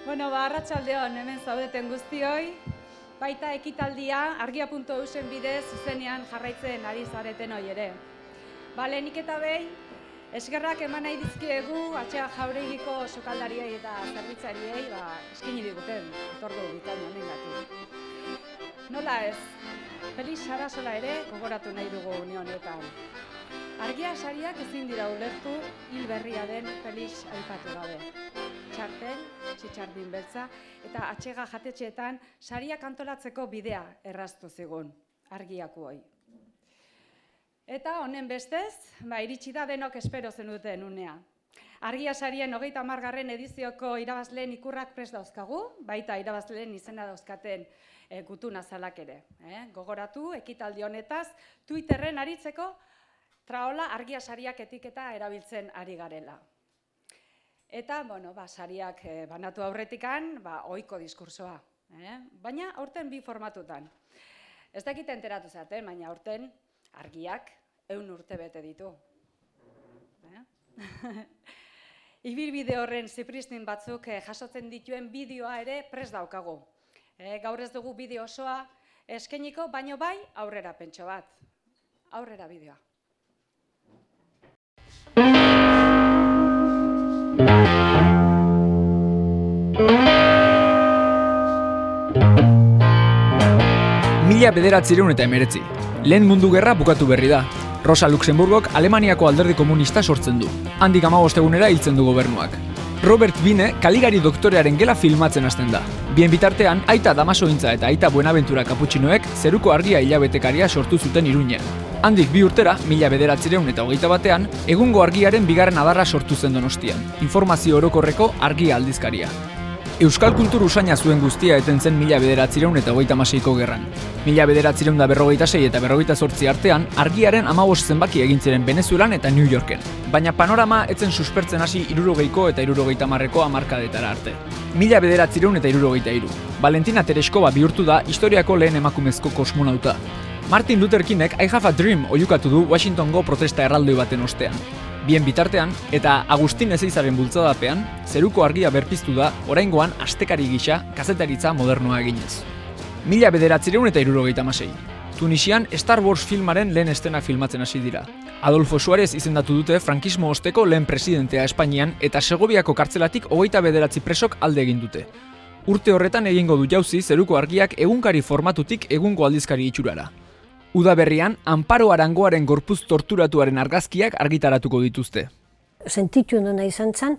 Bueno, arratsaldeon hemen zaudeten guztioi, baita ekitaldia argia.eusen bidez zuzenean jarraitzen ari zareten hoi ere. Lehenik eta behin, eskerrak eman nahi dizkiegu Atxega Jauregiko sukaldariei eta zerbitzariei eskaini diguten etordu bikain honengatik. Nola ez, Felix Sarasola ere gogoratu nahi dugu une honetan. Argia sariak ezin dira ulertu hil berria den Felix aipatu gabe. Txartel, txitxardin beltza eta Atxega jatetxeetan sariak antolatzeko bidea erraztu zigun, argiaku hoi. Eta honen bestez, iritsi da denok espero zenuten unea. Argia sarien 30. edizioko irabazleen ikurrak prest dauzkagu, baita irabazleen izena dauzkaten gutun azalak ere. Gogoratu, ekitaldi honetaz, Twitterren aritzeko traola argia sariak etiketa erabiltzen ari garela. Eta, sariak banatu aurretikan, ohiko diskursoa. Baina, aurten bi formatutan. Ez dakit enteratu zaten, baina aurten argiak 100 urte bete ditu. Ibilbide horren zipristin batzuk jasotzen dituen bideoa ere prest daukagu. Gaur ez dugu bideo osoa eskainiko, baino bai aurrera pentso bat. Aurrera bideoa. Mila 1919. Lehen mundu gerra bukatu berri da. Rosa Luxemburgok Alemaniako alderdi komunista sortzen du. Handik 15 egunera hiltzen du gobernuak. Robert Bine Kaligari doktorearen gela filmatzen hasten da. Bien bitartean, aita Damasointza eta aita Buenaventura Kaputxinoek zeruko argia hilabetekaria sortu zuten Iruñean. Handik 2 urtera, 1921, egungo argiaren bigarren adarra sortu zen Donostian. Informazio orokorreko argia aldizkaria. Euskal kultur usaina zuen guztia eten zen 1936ko gerran. 1946 eta 48 artean, argiaren 15 zenbaki egin ziren Venezuelan eta New Yorken. Baina panorama etzen suspertzen hasi 60ko eta 70ko hamarkadetara arte. 1973. Valentina Tereshkova bihurtu da historiako lehen emakumezko kosmonauta. Martin Luther Kingek I Have a Dream oihukatu du Washingtongo protesta erraldoi baten ostean. Bien bitartean, eta Agustin Ezeizaren bultzadapean, zeruko argia berpiztu da, oraingoan astekari gisa kazetaritza modernoa eginez. 1976. Tunisian Star Wars filmaren lehen estenak filmatzen hasi dira. Adolfo Suárez izendatu dute frankismo osteko lehen presidentea Espainian eta Segoviako kartzelatik 29 presok alde egin dute. Urte horretan egingo du jauzi zeruko argiak egunkari formatutik egungo aldizkari itxurara. Udaberrian, Amparo Arangoaren gorpuz torturatuaren argazkiak argitaratuko dituzte. Sentitu nuna izan zen,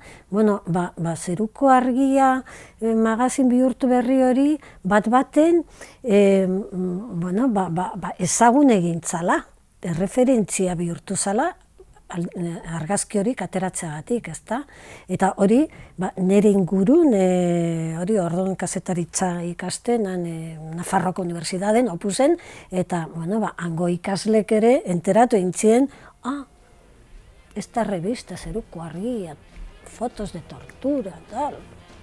zeruko argia magazin bihurtu berri hori bat-baten ezagun egin zala, referentzia bihurtu zala, argazki hori ateratzeagatik, ezta? Eta hori, nire ingurun, hori orduan kazetaritza ikasten, Nafarroako Unibertsitaten opusen, eta, hango ikaslek ere enteratu eintzien, esta revista zeruko argia, fotos de tortura, tal.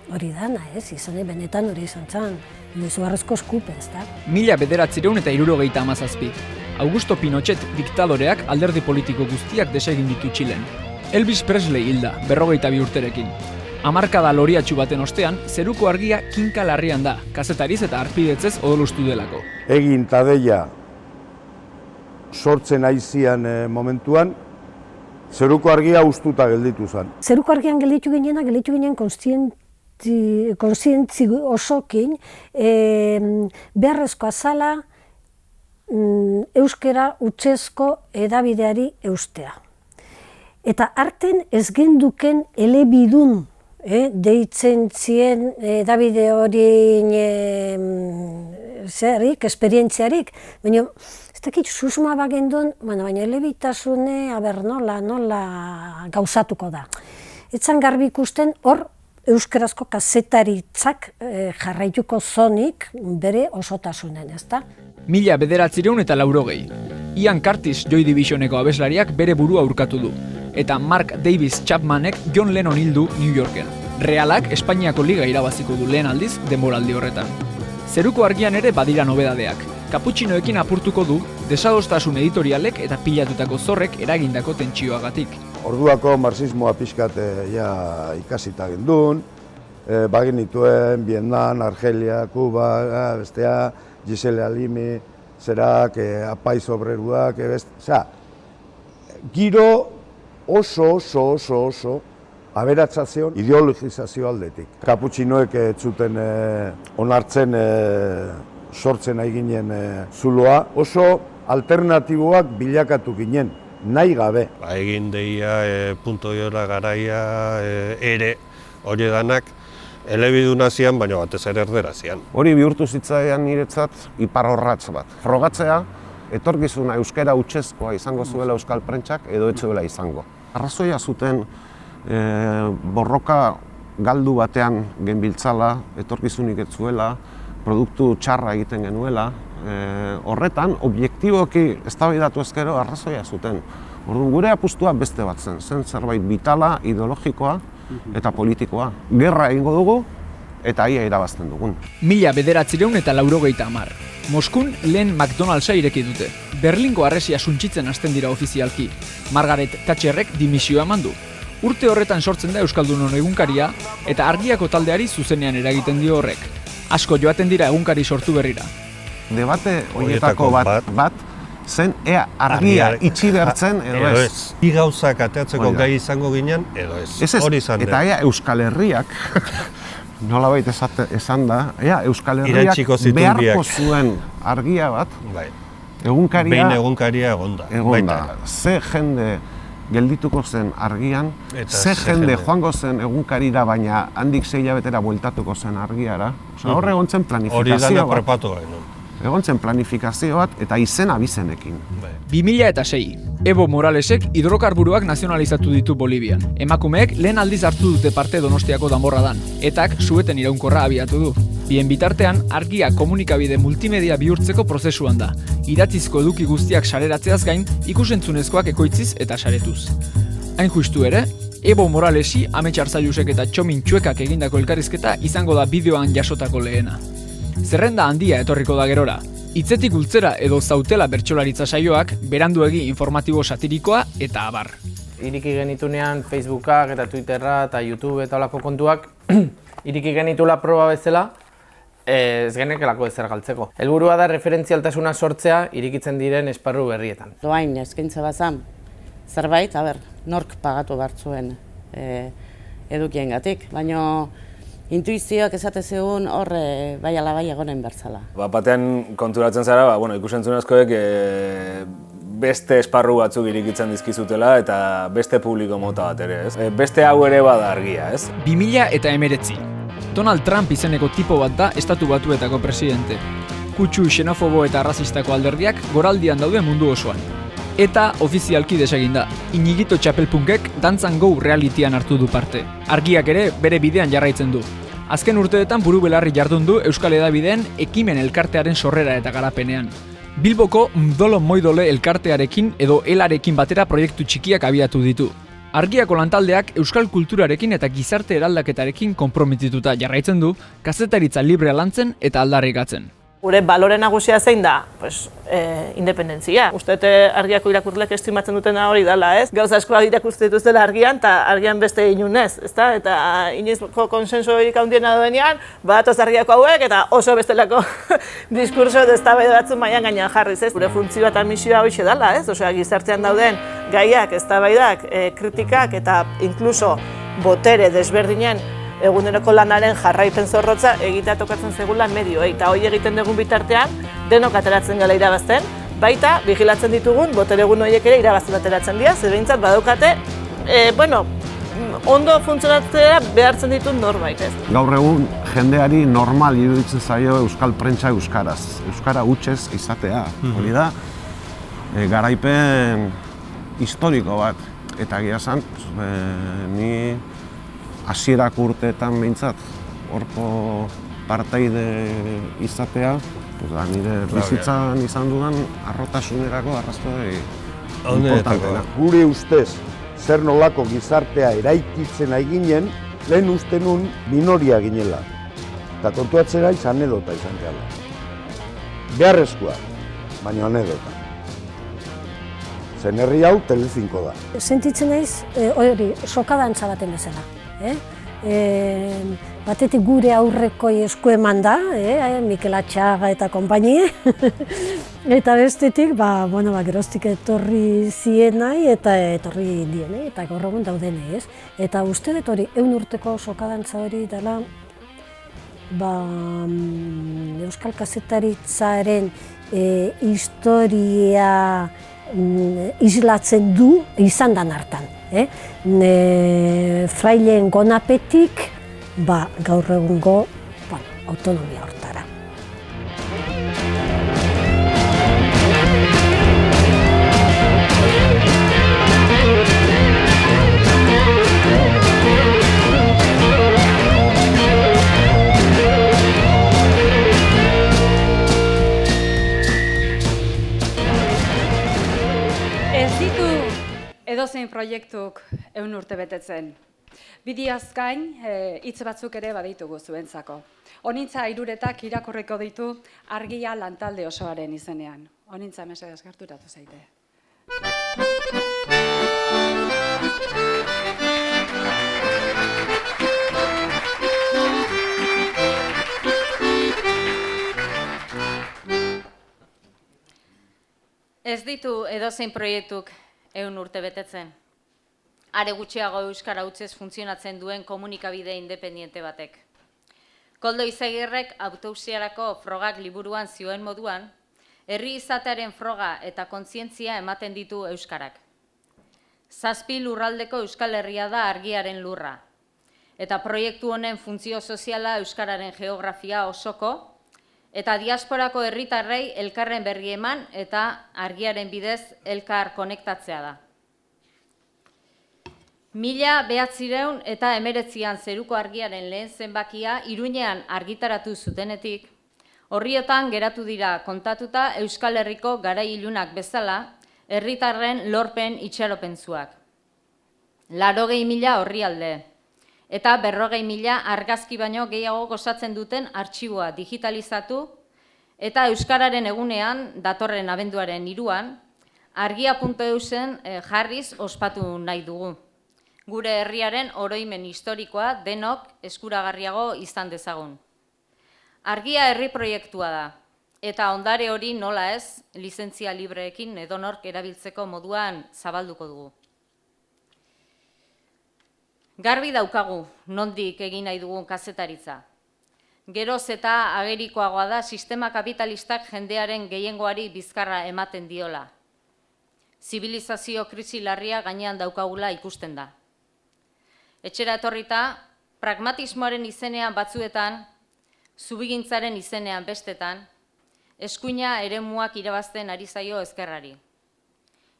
Hori dana, izan benetan hori izan zen, izugarrizko eskupe, ezta? 1977. Augusto Pinochet diktadoreak alderdi politiko guztiak desegin ditu Txilen. Elvis Presley hilda, 52 urterekin. Hamarkada loriatxu baten ostean, zeruko argia kinka larrian da, kazetariz eta arpidetzez odolustu delako. Egin tadeia sortzen aizian momentuan, zeruko argia ustuta gelditu zen. Zeruko argian gelditu ginen kontzientzi osokin, beharrezkoa zala, euskera hutsezko edabideari eustea. Eta arten ez genduken elebidun deitzen zien edabide horien esperientziarik, baina ez dakit susma bagendun, baina elebitasune nola gauzatuko da. Etzan garbi ikusten hor euskerazko kazetaritzak jarraituko zonik bere osotasunen, ezta? 1980. Ian Curtis Joy Divisioneko abeslariak bere burua urkatu du. Eta Mark Davis Chapmanek John Lennon hildu New Yorken. Realak Espainiako Liga irabaziko du lehen aldiz denboraldi horretan. Zeruko argian ere badira nobedadeak. Kaputxinoekin apurtuko du desadostasun editorialek eta pilatutako zorrek eragindako tentsioagatik. Orduako marxismoa pixkat ikasita gendun, bagenituen Vietnam, Argelia, Kuba, bestea, Gisele Halimi, zerak, apaiz obreruak, giro oso aberatsazion ideologizazio aldetik. Kaputxinoek zuten onartzen sortzen nahi ginen zuloa, oso alternatiboak bilakatu ginen, nahi gabe. Egin deia, punto jora garaia, ere, hori danak, elebiduna zian, baina batez ere erdera zian. Hori bihurtu zitzaidan niretzat iparrorratz bat. Frogatzea, etorkizuna euskara hutsezkoa izango zuela euskal prentsak edo ez zuela izango. Arrazoia zuten borroka galdu batean genbiltzala, etorkizunik ez zuela, produktu txarra egiten genuela. Horretan, objektiboki eztabaidatu ezkero arrazoia zuten. Orduan, gure apustua beste bat zen zerbait vitala, ideologikoa eta politikoa. Gerra egingo dugu eta ia irabazten dugun. 1990 Moskun lehen McDonald'sa ireki dute. Berlingo harresia suntsitzen hasten dira ofizialki. Margaret Thatcherrek dimisioa eman du. Urte horretan sortzen da Euskaldunon egunkaria eta Argiako taldeari zuzenean eragiten dio horrek. Asko joaten dira egunkari sortu berrira. Debate horietako bat zen ea argia itxi behartzen edo ez. Bi gauzak ateatzeko gai izango ginen edo ez. Hori izan eta ea Euskal Herriak, nolabait esan da, ea Euskal Herriak beharko zuen argia bat, egunkaria... Behin egunkaria egonda. Ze jende geldituko zen argian, ze jende joango zen egunkarira, baina handik 6 hilabetera bueltatuko zen argiara. Hor egon zen planifikazio bat. Egon zen planifikazio bat eta izen abizenekin. 2006, Evo Moralesek hidrokarburoak nazionalizatu ditu Bolivian. Emakumeek lehen aldiz hartu dute parte Donostiako danborradan. Etak sueten iraunkorra abiatu du. Bien bitartean, argia komunikabide multimedia bihurtzeko prozesuan da. Idatzizko eduki guztiak sareratzeaz gain, ikusentzunezkoak ekoitziz eta saretuz. Hain justu ere, Evo Moralesi, Amets Arzailusek eta Txomin Txuekak egindako elkarrizketa izango da bideoan jasotako lehena. Zerrenda handia etorriko da gerora. Hitzetik ultzera edo zautela bertsolaritza saioak, beranduegi informatibo satirikoa eta abar. Iriki genitunean Facebookak eta Twitterra eta YouTube eta olako kontuak iriki genitula proba bezala, ez genekelako ezer galtzeko. Helburua da referentzialtasuna sortzea irikitzen diren esparru berrietan. Doain eskaintza bazan, zerbait, nork pagatu bartzuen edukiengatik, baina intuizioak esate zegoen hor bai ala bai egonen bertzala. Batean konturatzen zara, ikusentzunezkoek beste esparru batzuk irikitzen dizkizutela eta beste publiko mota bat ere, ez? Beste hau ere bada argia, ez? 2019. Donald Trump izeneko tipo bat da Estatu Batuetako presidente. Kutsu, xenofobo eta arrazistako alderdiak goraldian daude mundu osoan. Eta ofizialki desegin da. Iñigito Txapelpunkek Dantzan Go realityan hartu du parte. Argiak ere bere bidean jarraitzen du. Azken urteetan buru belarri jardun du Euskal Hedabideen Ekimen elkartearen sorrera eta garapenean. Bilboko Mdolo Moidole elkartearekin edo elarekin batera proiektu txikiak abiatu ditu. Argiako lantaldeak euskal kulturarekin eta gizarte eraldaketarekin konprometituta jarraitzen du, kazetaritza librea lantzen eta aldarrikatzen. Gure balore nagusia zein da, independentzia. Uste argiako irakurleek estimatzen dutena hori dela, ez? Gauza askoak irakurtzen dituztela argian, eta argian beste inunez, ezta? Eta inoizko konsensuorik handiena duenean, badatoz argiako hauek, eta oso bestelako diskurso edo eztabaida batzuk mailan gainean jarriz, ez? Gure funtzioa eta misioa horixe dela, ez? Osea, gizartean dauden gaiak, eztabaidak, kritikak eta inkluso botere desberdinen eguneroko lanaren jarraipen zorrotza egitea tokatzen zegula medioei. Eta hori egiten dugun bitartean, denok ateratzen gala irabazten, baita vigilatzen ditugun boteregun horiek ere irabazten ateratzen dira, ze behintzat badaukate, ondo funtzionatzea behartzen ditu norbait, ez? Gaur egun jendeari normal iruditzen zaio euskal prentsa euskaraz. Euskara hutsez izatea. Hori da, garaipen historiko bat. Eta egia esan, ni hasierak urteetan behintzat, horko partaide izatea, nire bizitzan izan dudan arrotasunerako arrazoi importantena. Gure ustez, zer nolako gizartea eraikitzen ari ginen, lehen uste nun minoria ginela. Eta kontuatzera anedota izan gala. Beharrezkoa, baina anedota. Zen herri hau Telecinco da. Sentitzen naiz hori sokadantza baten bezala. batetik gure aurrekoi esku eman da, Mikel Atxaga eta konpainie, eta bestetik, geroztik etorri zienai eta etorri dienei, eta gaur egun daudenei, ez? Eta uste dut hori, 100 urteko sokadantza hori dela, Euskal Kazetaritzaren historia islatzen du izan dan hartan. Fraileen gonapetik, gaur egungo autonomia hortara. Ez ditu edozein proiektuk 100 urte betetzen. Bidiaz gain, hitz batzuk ere baditugu zuentzako. Honintza hiruretak irakurriko ditu Argia lantalde osoaren izenean. Honintza mesedez gerturatu zaite. Ez ditu edozein proiektuk 100 urte betetzen. Are gutxiago euskara hutsez funtzionatzen duen komunikabide independiente batek. Koldo Izagirrek autopsiarako frogak liburuan zioen moduan, herri izatearen froga eta kontzientzia ematen ditu euskarak. 7 lurraldeko Euskal Herria da Argiaren lurra. Eta proiektu honen funtzio soziala euskararen geografia osoko, eta diasporako herritarrei elkarren berri eman eta Argiaren bidez elkar konektatzea da. 1919an zeruko argiaren lehen zenbakia Iruñean argitaratu zutenetik, horrietan geratu dira kontatuta Euskal Herriko garai ilunak bezala, herritarren lorpen itxaropentzuak. 80.000 orrialde, eta 40.000 argazki baino gehiago gozatzen duten artxiboa digitalizatu, eta euskararen egunean, datorren abenduaren 3an, argia.eusen jarriz ospatu nahi dugu. Gure herriaren oroimen historikoa denok eskuragarriago izan dezagun. Argia herri proiektua da, eta ondare hori nola ez, lizentzia libreekin edonork erabiltzeko moduan zabalduko dugu. Garbi daukagu, nondik egin nahi dugun kazetaritza. Geroz eta agerikoagoa da sistema kapitalistak jendearen gehiengoari bizkarra ematen diola. Zibilizazio krisi larria gainean daukagula ikusten da. Etxera etorrita, pragmatismoaren izenean batzuetan, zubigintzaren izenean bestetan, eskuina eremuak irabazten ari zaio ezkerrari.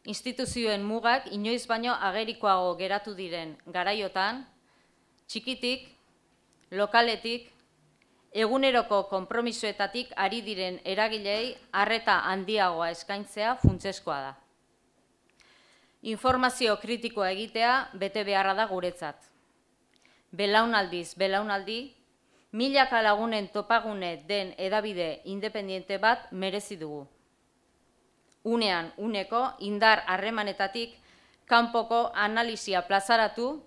Instituzioen mugak inoiz baino agerikoago geratu diren garaiotan, txikitik, lokaletik, eguneroko konpromisoetatik ari diren eragilei arreta handiagoa eskaintzea funtsezkoa da. Informazio kritikoa egitea bete beharra da guretzat. Belaunaldiz belaunaldi, milaka lagunen topagune den hedabide independiente bat merezi dugu. Unean uneko indar harremanetatik kanpoko analisia plazaratu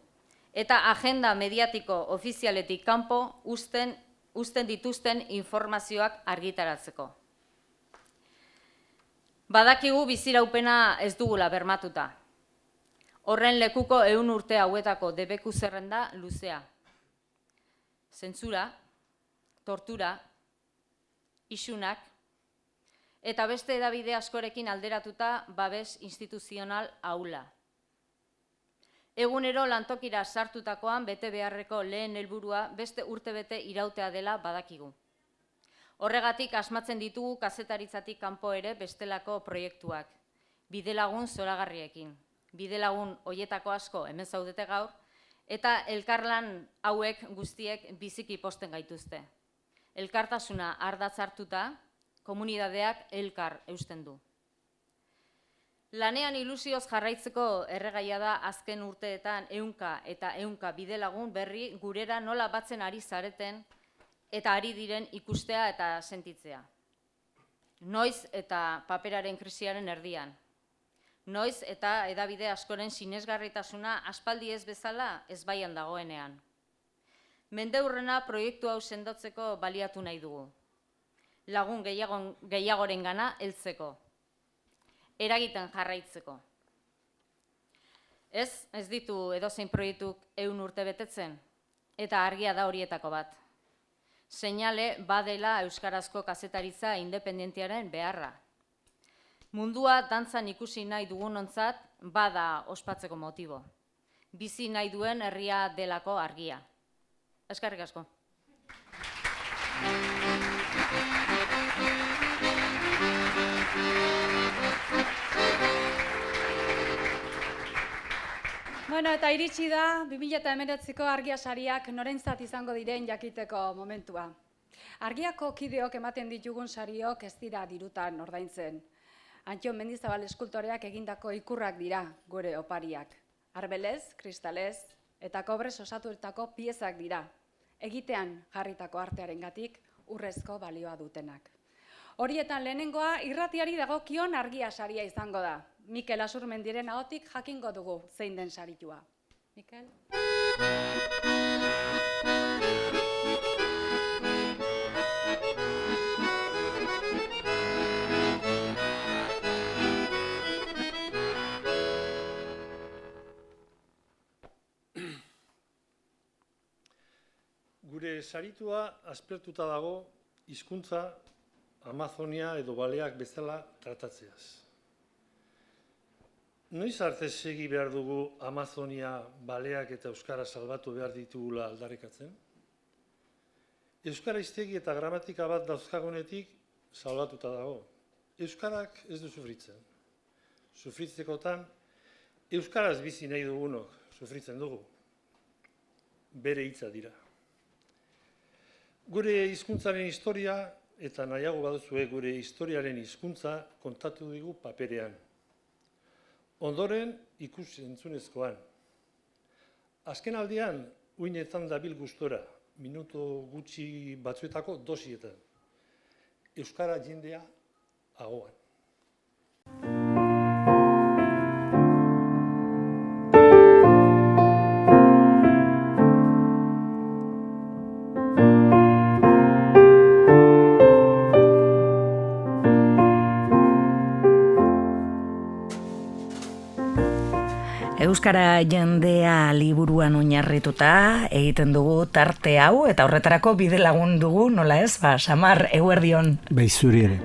eta agenda mediatiko ofizialetik kanpo uzten dituzten informazioak argitaratzeko. Badakigu biziraupena ez dugula bermatuta. Horren lekuko 100 urte hauetako debeku zerrenda luzea. Zentsura, tortura, isunak, eta beste hedabide askorekin alderatuta babes instituzional ahula. Egunero lantokira sartutakoan bete beharreko lehen helburua beste urtebete irautea dela badakigu. Horregatik asmatzen ditugu kazetaritzatik kanpo ere bestelako proiektuak, bidelagun zoragarriekin. Bidelagun hoietako asko hemen zaudete gaur, eta elkarlan hauek guztiek biziki posten gaituzte. Elkartasuna ardatz hartuta, komunitateak elkar eusten du. Lanean ilusioz jarraitzeko erregaia da azken urteetan ehunka eta ehunka bidelagun berri gurera nola batzen ari zareten eta ari diren ikustea eta sentitzea. Noiz eta paperaren krisiaren erdian. Noiz eta hedabide askoren sinesgarritasuna aspaldi ez bezala ezbaian dagoenean. mendeurrena proiektu hau sendotzeko baliatu nahi dugu. Lagun gehiagoren gana heltzeko. Eragiten jarraitzeko. Ez ditu edozein proiektuk 100 urte betetzen, eta argia da horietako bat. Seinale badela euskarazko kazetaritza independentiaren beharra. Mundua dantzan ikusi nahi dugunontzat bada ospatzeko motibo. Bizi nahi duen herria delako argia. Eskerrik asko. Bueno, eta iritsi da 2019ko argia sariak norentzat izango diren jakiteko momentua. Argiako kideok ematen ditugun sariok ez dira dirutan ordaintzen. Antxon Mendizabal eskultoreak egindako ikurrak dira gure opariak. Arbelez, kristalez eta kobrez osatuetako piezak dira. Egitean jarritako artearengatik urrezko balioa dutenak. Horietan lehenengoa irratiari dagokion argia saria izango da. Mikel Asurmendiren ahotik jakingo dugu zein den saritua. Mikel? Gure saritua aspertuta dago hizkuntza Amazonia edo baleak bezala tratatzeaz. Noiz arte segi behar dugu Amazonia, baleak eta euskara salbatu behar ditugula aldarrikatzen? Euskara hiztegi eta gramatika bat dauzkagunetik salbatuta dago. Euskarak ez du sufritzen. Sufritzekotan, euskaraz bizi nahi dugunok sufritzen dugu. Bere hitza dira. Gure hizkuntzaren historia eta nahiago baduzue gure historiaren hizkuntza kontatu digu paperean. Ondoren ikus-entzunezkoan. Azken aldian, uinetan dabil gustora, minutu gutxi batzuetako dosietan. Euskara jendea ahoan. Euskara jendea liburuan oinarrituta egiten dugu tarte hau, eta horretarako bide lagun dugu, nola ez? Samar, eguerdion. Bai, zuri ere.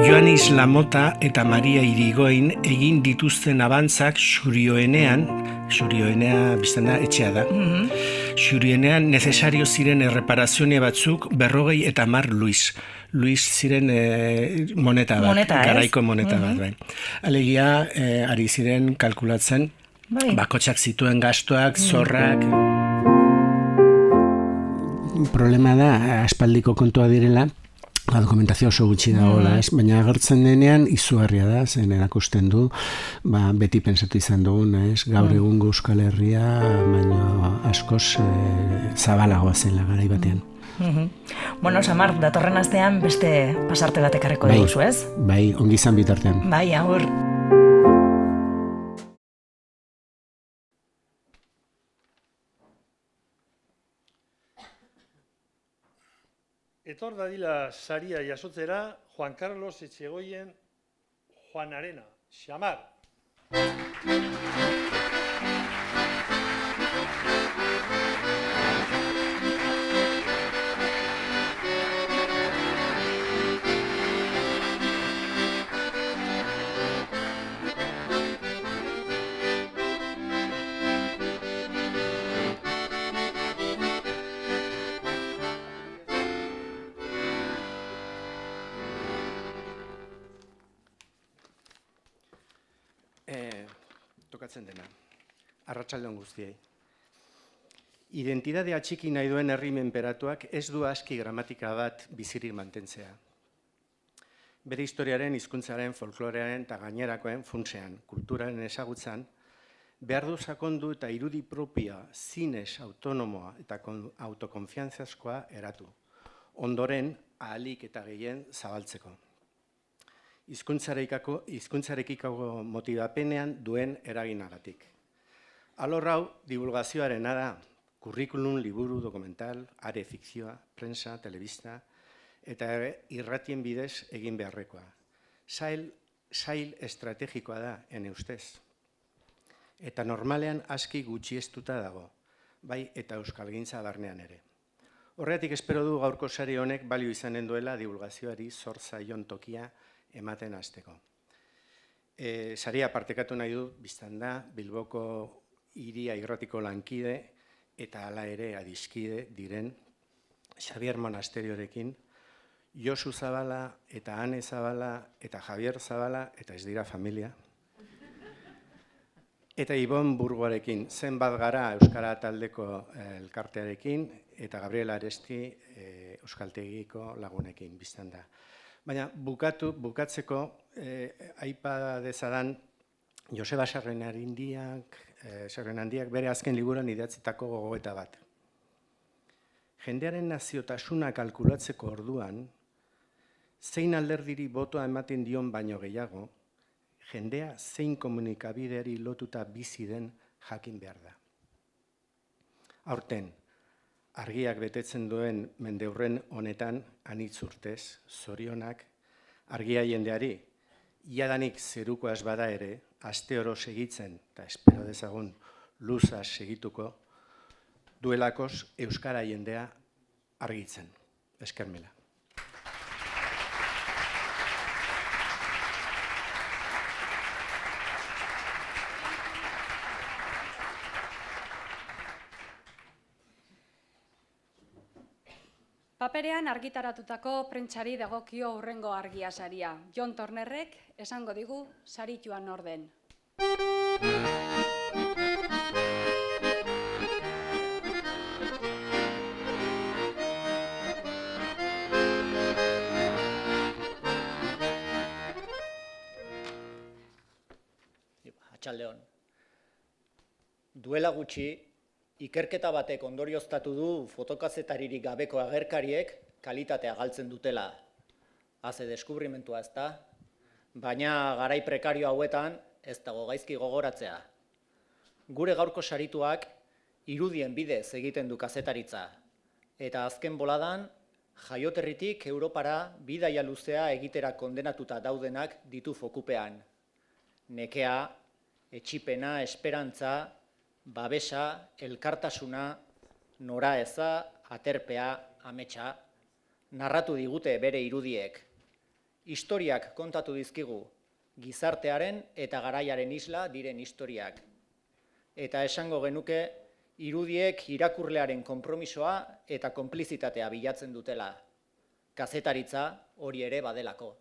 Joanis Lamota eta Maria Irigoin egin dituzten abantzak Xurioenean, Xurioenea biztena etxea da, Xurioenean nezesario ziren erreparazioa batzuk 50 eta 10 Luis ziren moneta bat, garaiko moneta bat. Bai. Alegia, ari ziren kalkulatzen, bakotxak zituen gastuak, zorrak. Problema da, aspaldiko kontua direla, dokumentazio oso gutxi dagoela, baina agertzen denean izugarria da, zen erakusten du, beti pensatu izan dugun, gaur egungo Euskal Herria, baina askoz zabalagoa zela garai batean. Bueno, Samar, datorren astean beste pasarte bat ekarriko duzu, ez? Bai, ongi izan bitartean. Bai, agur. Etor dadila saria jasotzera Juan Carlos Etxegoien Juanarena, Samar. Tokatzen dena. Arratsaldeon guztiei. Identitatea txiki nahi duen herri menperatuak ez du aski gramatika bat bizirik mantentzea. Bere historiaren, hizkuntzaren, folklorearen eta gainerakoen funtsean, kulturaren ezagutzan, behar du sakondu eta irudi propia, zinez autonomoa eta autokonfiantzazkoa eratu. Ondoren, ahalik eta gehien zabaltzeko. Hizkuntzarekiko motibapenean duen eraginagatik. Alor hau divulgazioarena da, kurrikulum, liburu, dokumental, are fikzioa, prensa, telebista, eta irratien bidez egin beharrekoa. Sail estrategikoa da, ene ustez. Eta normalean aski gutxiestuta dago, bai eta euskalgintza barnean ere. Horregatik espero du gaurko sari honek balio izanen duela divulgazioari zor zaion tokia ematen hasteko. Saria partekatu nahi du, biztan da, Bilboko hiria irratiko lankide eta hala ere adiskide diren Xabier Monasteriorekin, Josu Zabala eta Ane Zabala eta Javier Zabala, eta ez dira familia, eta Ibon Burgoarekin, zenbat gara Euskara taldeko elkartearekin, eta Gabriel Aresti Euskaltegiko lagunekin biztan da. Baina bukatzeko aipa dezadan Joseba Sarrenandiak bere azken liburuan idatzitako gogoeta bat. Jendearen naziotasuna kalkulatzeko orduan, zein alderdiri botoa ematen dion baino gehiago, jendea zein komunikabideari lotuta bizi den jakin behar da. Aurten, argiak betetzen duen mendeurren honetan anitz urtez, zorionak, argia jendeari, iadanik zerukoaz bada ere, aste oro segitzen, eta espero dezagun luzaz segituko, duelakoz euskara jendea argitzen. Esker mila. Paperean argitaratutako prentsari dagokio hurrengo argia saria. Jon Tornerrek esango digu sarituan orden. Atxaldeon. Duela gutxi, ikerketa batek ondorioztatu du fotokazetaririk gabeko agerkariek kalitatea galtzen dutela. Haze deskubrimentua ez da, baina garai prekario hauetan ez dago gaizki gogoratzea. Gure gaurko sarituak irudien bidez egiten du kazetaritza, eta azken boladan jaioterritik Europara bidaia luzea egitera kondenatuta daudenak ditu fokupean. Nekea, etxipena, esperantza, babesa, elkartasuna, noraeza, aterpea, ametsa, narratu digute bere irudiek. Historiak kontatu dizkigu, gizartearen eta garaiaren isla diren historiak. Eta esango genuke, irudiek irakurlearen konpromisoa eta konplizitatea bilatzen dutela. Kazetaritza hori ere badelako.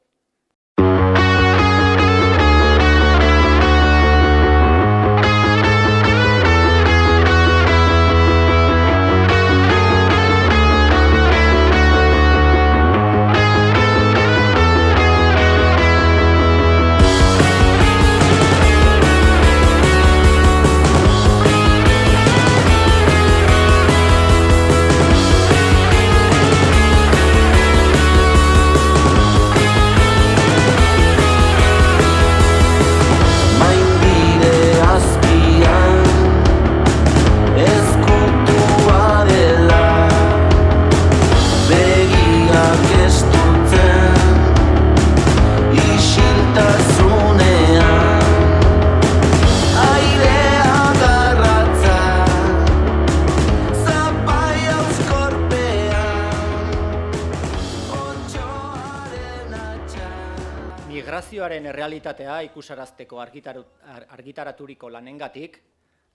Migrazioaren errealitatea ikusarazteko argitaraturiko lanengatik,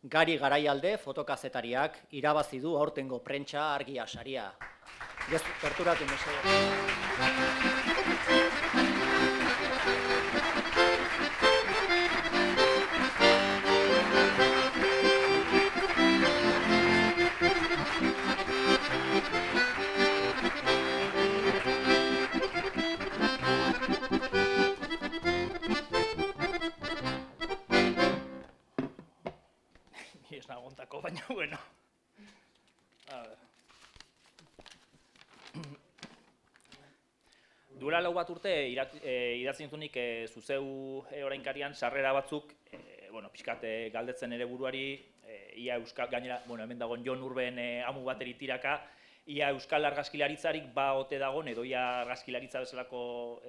Gari Garaialde fotokazetariak irabazi du aurtengo prentsa argia saria. Gerturatu baina, bueno. Duela lau bat urte idatzen zunik zuzeu orainkarian sarrera batzuk, pixkat galdetzen ere buruari ia euskal, gainera, hemen dagoen Jon Urben amu bateri tiraka, ia euskal argazkilaritzarik ote dagoen, edo ia argazkilaritza bezalako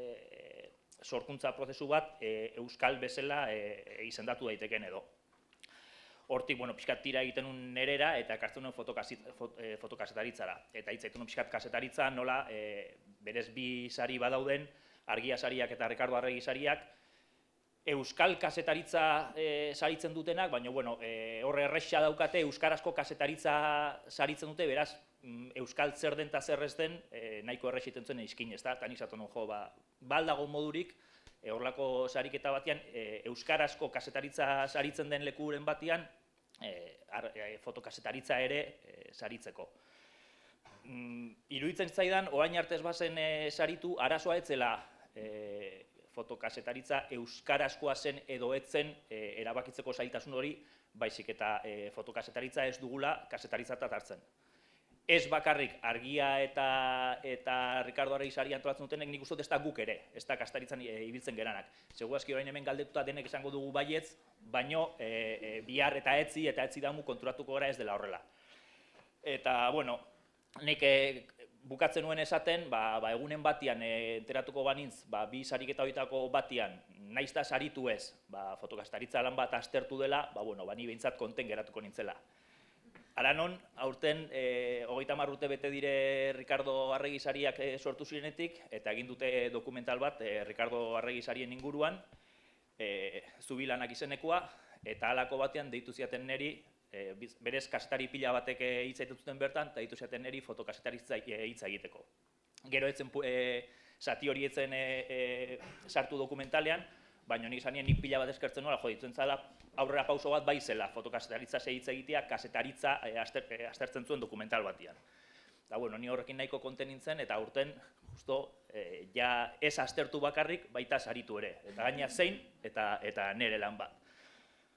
sorkuntza prozesu bat euskal bezala izendatu daiteken edo. Hortik, pixkat tira egiten un nerera eta ekartzen nuen fotokasetaritzara. Eta hitz egiten nuen pixkat kasetaritza nola berez bi sari badauden, Argia sariak eta Rikardo Arregi sariak, euskal kasetaritza saritzen dutenak, baina horre erresa daukate euskarazko kasetaritza saritzen dute, beraz euskal zer den eta zer ez den nahiko erresa egiten zuen eizkin, ez da? Eta nik zaten baldago modurik, horrelako sariketa batean, euskarazko kasetaritza saritzen den lekuren batean, fotokasetaritza ere saritzeko. Iruditzen zaidan, orain arte ez bazen saritu, arazoa etzela fotokasetaritza euskarazkoa zen edo etzen erabakitzeko zailtasun hori, baizik eta fotokasetaritza ez dugula kasetaritzatat hartzen. Ez bakarrik Argia eta Rikardo Arregi saria antolatzen dutenek, nik uste dut ez da guk ere, ez da kasetaritza ibiltzen geranak. Segurazki orain hemen galdetuta denek esango dugu baietz, baino bihar eta etzi damu konturatuko gara ez dela horrela. Eta, nik bukatzen nuen esaten, egunen batian enteratuko banintz, bi sariketa horietako batian, naiz da saritu ez, fotokasetaritza lan bat aztertu dela, ni behintzat konten geratuko nintzela. Aranon, aurten 30 urte bete dire Rikardo Arregi sariak sortu zirenetik, eta egin dute dokumental bat Rikardo Arregi sarien inguruan, Zubilanak izenekoa, eta halako batean deitu ziaten neri, berez kasetari pila batek hitz egiten bertan, eta deitu ziaten neri fotokasetaritza hitza egiteko. Gero etzen zati hori etzen sartu dokumentalean, baina nik zanien nik pila bat eskertzen nola, ditzen zala aurrera pauso bat bai zela fotokasetaritza hitz egitea, kasetaritza aztertzen zuen dokumental batean. Eta ni horrekin nahiko konten nintzen, eta aurten justo ja ez aztertu bakarrik, baita saritu ere. Eta gaina zein eta nere lan bat.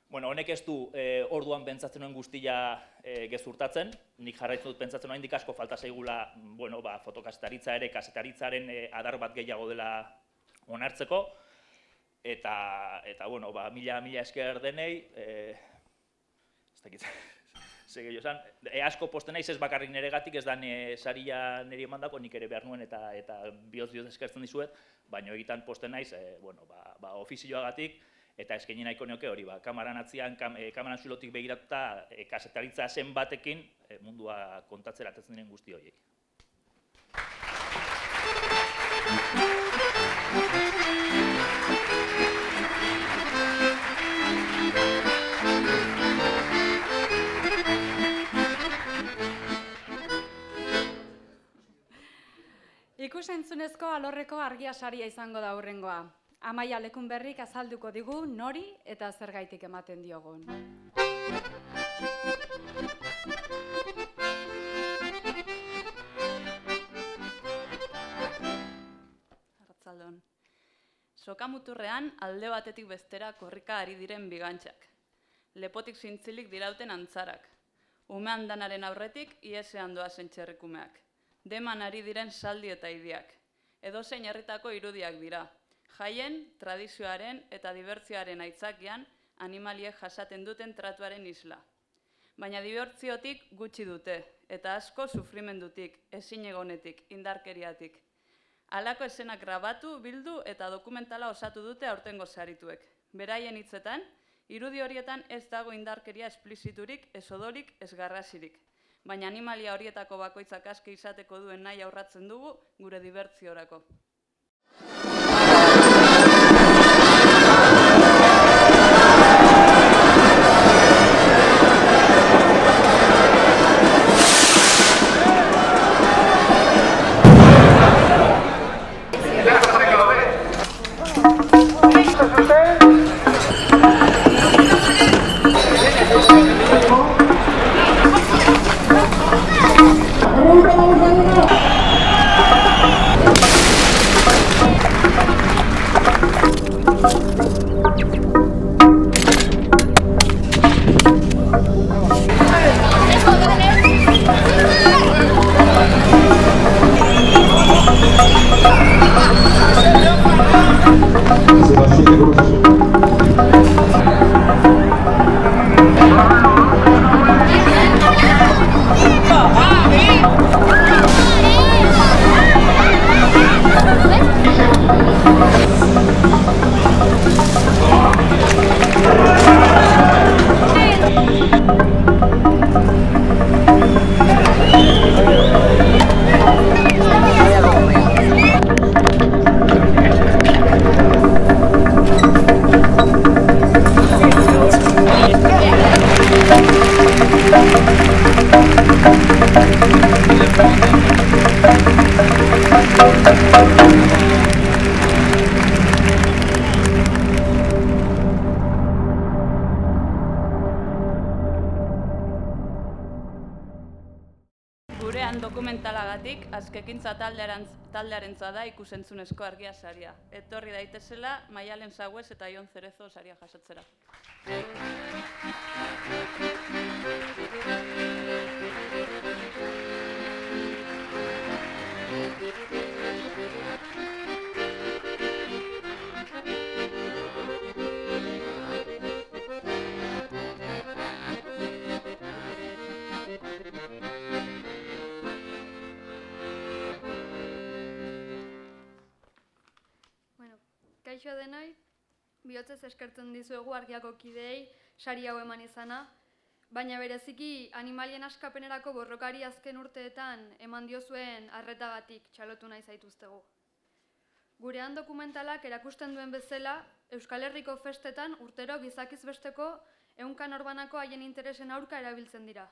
Honek ez du orduan pentsatzen nuen guztia gezurtatzen, nik jarraitzen dut pentsatzen oraindik asko falta zaigula fotokasetaritza ere, kasetaritzaren adar bat gehiago dela onartzeko, eta mila esker denei, ez dakit, asko posten naiz ez bakarrik neregatik, ez da saria niri emandako, nik ere behar nuen eta bihotz eskertzen dizuet, baina egitan posten naiz ofizioagatik, eta eskaini nahiko nioke hori, kamaran atzian, kamaran zulotik begiratuta, kasetaritza zen batekin mundua kontatzera atetzen diren guzti horiek. Ikus-entzunezko alorreko Argia saria izango da hurrengoa. Amaia Lekunberrik azalduko digu nori eta zergaitik ematen diogun. Arratzaldon. Sokamuturrean alde batetik bestera korrika ari diren bigantxak. Lepotik zintzilik dirauten antzarak. Ume andanaren aurretik iesean doazen txerrikumeak. Deman ari diren saldi eta idiak. Edozein herritako irudiak dira. Jaien, tradizioaren eta dibertzioaren aitzakian animaliek jasaten duten tratuaren isla. Baina dibertziotik gutxi dute, eta asko sufrimendutik, ezin egonetik, indarkeriatik. Halako eszenak grabatu, bildu eta dokumentala osatu dute aurtengo sarituek. Beraien hitzetan, irudi horietan ez dago indarkeria espliziturik, ez odorik, ez garrasirik. Baina animalia horietako bakoitzak aske izateko duen nahi aurratzen dugu gure dibertziorako. Gurean dokumentalagatik Askekintza taldearentza da ikusentzunezko argia saria. Etorri daitezela Maialen Sagues eta Ion Cerezo saria jasotzera. Kaixo denoi, bihotzez eskertzen dizuegu argiako kideei sari hau eman izana, baina bereziki animalien askapenerako borrokari azken urteetan eman diozuen arretagatik txalotu nahi zaituztegu. Gurean dokumentalak erakusten duen bezala, Euskal Herriko festetan urtero gizakiz besteko 100 norbanako haien interesen aurka erabiltzen dira.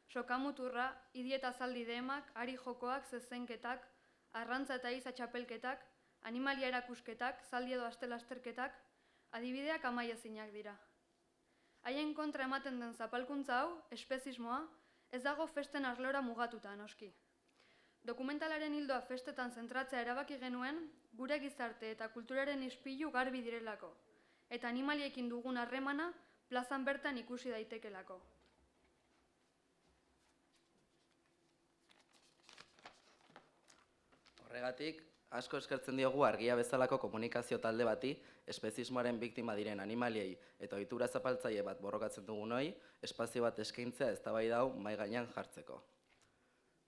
Sokamuturra, idi eta zaldi deemak, ari jokoak, zezenketak, arrantza eta iza txapelketak, animalia erakusketak, zaldi edo astelasterketak, adibideak amaiezinak dira. Haien kontra ematen den zapalkuntza hau, espezismoa, ez dago festen arlora mugatuta, noski. Dokumentalaren hildoa festetan zentratzea erabaki genuen, gure gizarte eta kulturaren ispilu garbi direlako, eta animaliekin dugun harremana plazan bertan ikusi daitekelako. Horregatik, asko eskertzen diogu argia bezalako komunikazio talde bati, espezismoaren biktima diren animaliei eta ohitura zapaltzaile bat borrokatzen dugunoi, espazio bat eskaintzea eztabaida hau mahai gainean jartzeko.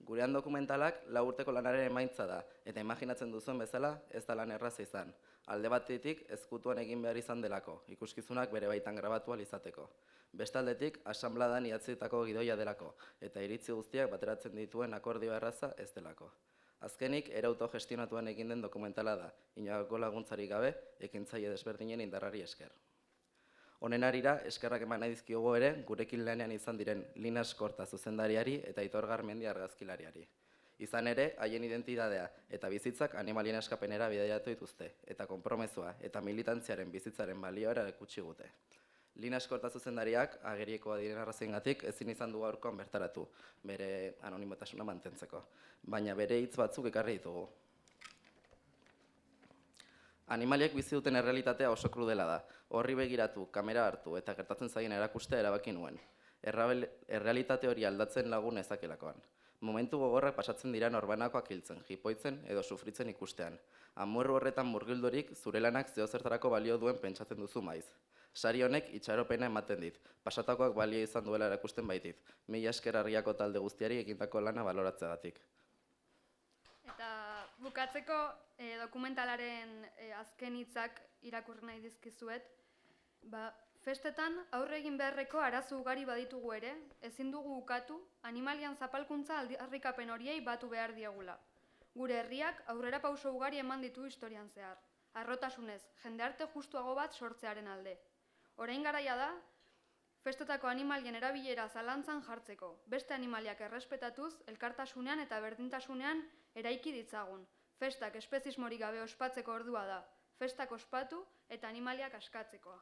Gurean dokumentalak 4 urteko lanaren emaitza da, eta imaginatzen duzuen bezala ez da lan erraza izan. Alde batetik ezkutuan egin behar izan delako, ikuskizunak bere baitan grabatu ahal izateko. Bestaldetik, asanbladan idatzitako gidoia delako, eta iritzi guztiak bateratzen dituen akordio erraza ez delako. Azkenik, era autogestionatuan egin den dokumentala da, inolako laguntzarik gabe, ekintzaile desberdinen indarrari esker. Honen harira, eskerrak eman nahi dizkiogu ere, gurekin lanean izan diren Linas Korta zuzendariari eta Aitor Garmendia argazkilariari. Izan ere, haien identitatea eta bizitzak animalien askapenera bidaiatu dituzte, eta konpromezua eta militantziaren bizitzaren balioa erakutsi gute. Linas Korta zuzendariak, ageriekoa diren arrazoiengatik ezin izan du gaurkoan bertaratu, bere anonimotasuna mantentzeko, baina bere hitz batzuk ekarri ditugu. Animaliek bizi duten errealitatea oso krudela da, horri begiratu, kamera hartu eta gertatzen zaien erakustea erabaki nuen. Errealitate hori aldatzen lagun ezakelakoan. Momentu gogorrak pasatzen dira norbanakoak hiltzen, jipoitzen edo sufritzen ikustean. Amorru horretan murgildurik zure lanak zeozertarako balio duen pentsatzen duzu maiz. Sari honek itxaropena ematen dit, pasatakoak balio izan duela erakusten baitit. Mila esker argiako talde guztiari egindako lana baloratzeagatik. Eta bukatzeko dokumentalaren azken hitzak irakurri nahi dizkizuet, festetan aurre egin beharreko arazo ugari baditugu ere, ezin dugu ukatu animalian zapalkuntza aldarrikapen horiei batu behar diegula. Gure herriak aurrera pauso ugari eman ditu historian zehar. Harrotasunez, jendarte justuago bat sortzearen alde. Orain garaia da, festetako animalien erabilera zalantzan jartzeko, beste animaliak errespetatuz, elkartasunean eta berdintasunean eraiki ditzagun. Festak espezismorik gabe ospatzeko ordua da, festak ospatu eta animaliak askatzekoa.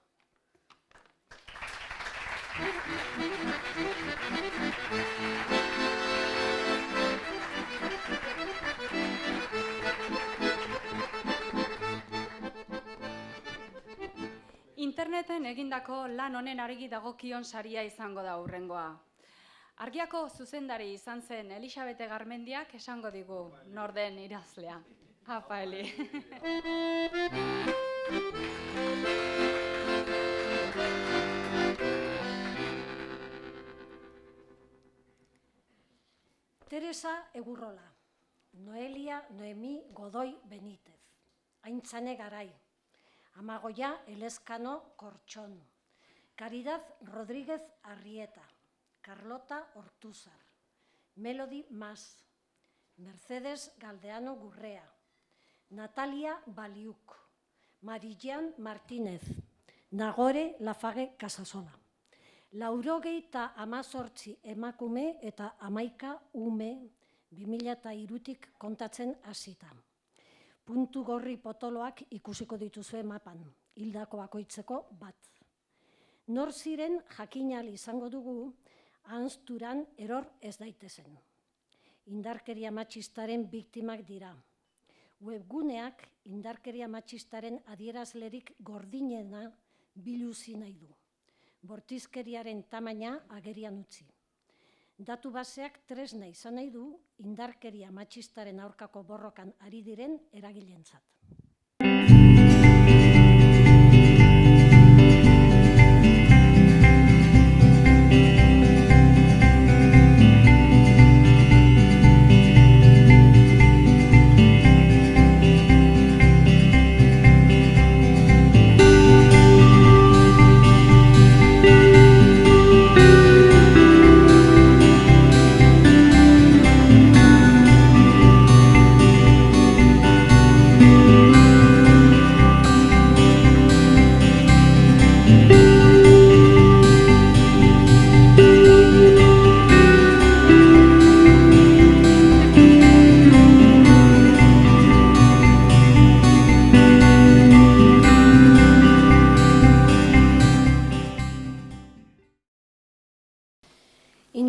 Interneten egindako lan honen argi dagokion saria izango da hurrengoa. Argiako zuzendari izan zen Elisabete Garmendiak esango digu norden idazlea. Apa, Eli. Teresa Egurrola, Noelia Noemi Godoy Benítez, Aintzane Garay, Amagoia Elezkano Kortxon, Caridad Rodríguez Arrieta, Carlota Ortúzar, Melody Mas, Mercedes Galdeano Gurrea, Natalia Baliuk, Marillan Martínez, Nagore Lafage Casasola. 98 emakume eta 11 ume 2003tik kontatzen hasita. Puntu gorri potoloak ikusiko dituzue mapan, hildako bakoitzeko bat. Nor ziren jakinal izango dugu, ahazturan eror ez daitezen. indarkeria matxistaren biktimak dira. Webguneak indarkeria matxistaren adierazlerik gordinena biluzi nahi du. Bortizkeriaren tamaina agerian utzi. Datu baseak tresna izan nahi du indarkeria matxistaren aurkako borrokan ari diren eragileentzat.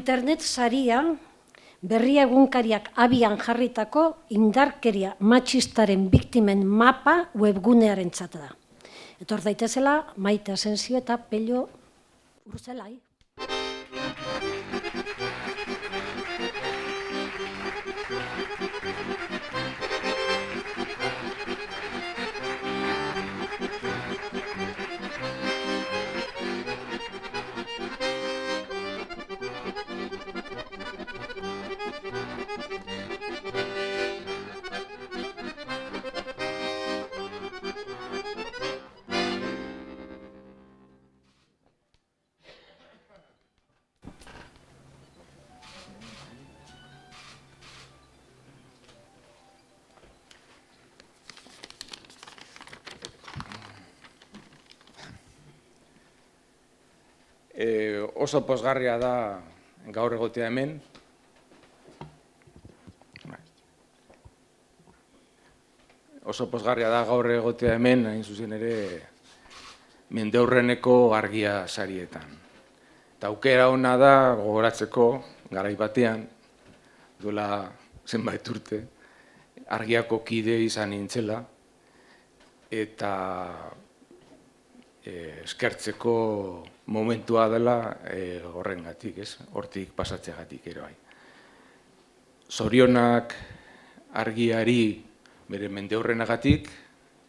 Internet saria berria egunkariak abian jarritako indarkeria matxistaren biktimen mapa webgunearentzat da. Etor daitezela Maite Asensio eta Pello Urzelai. Oso pozgarria da gaur egotea hemen. Oso pozgarria da gaur egotea hemen, hain zuzen ere, mendeurreneko argia sarietan. Eta aukera ona da gogoratzeko, garai batean, duela zenbait urte, argiako kide izan nintzela, eta eskertzeko momentua dela horrengatik, hortik pasatzeagatik ere bai. Zorionak argiari bere mendeurrenagatik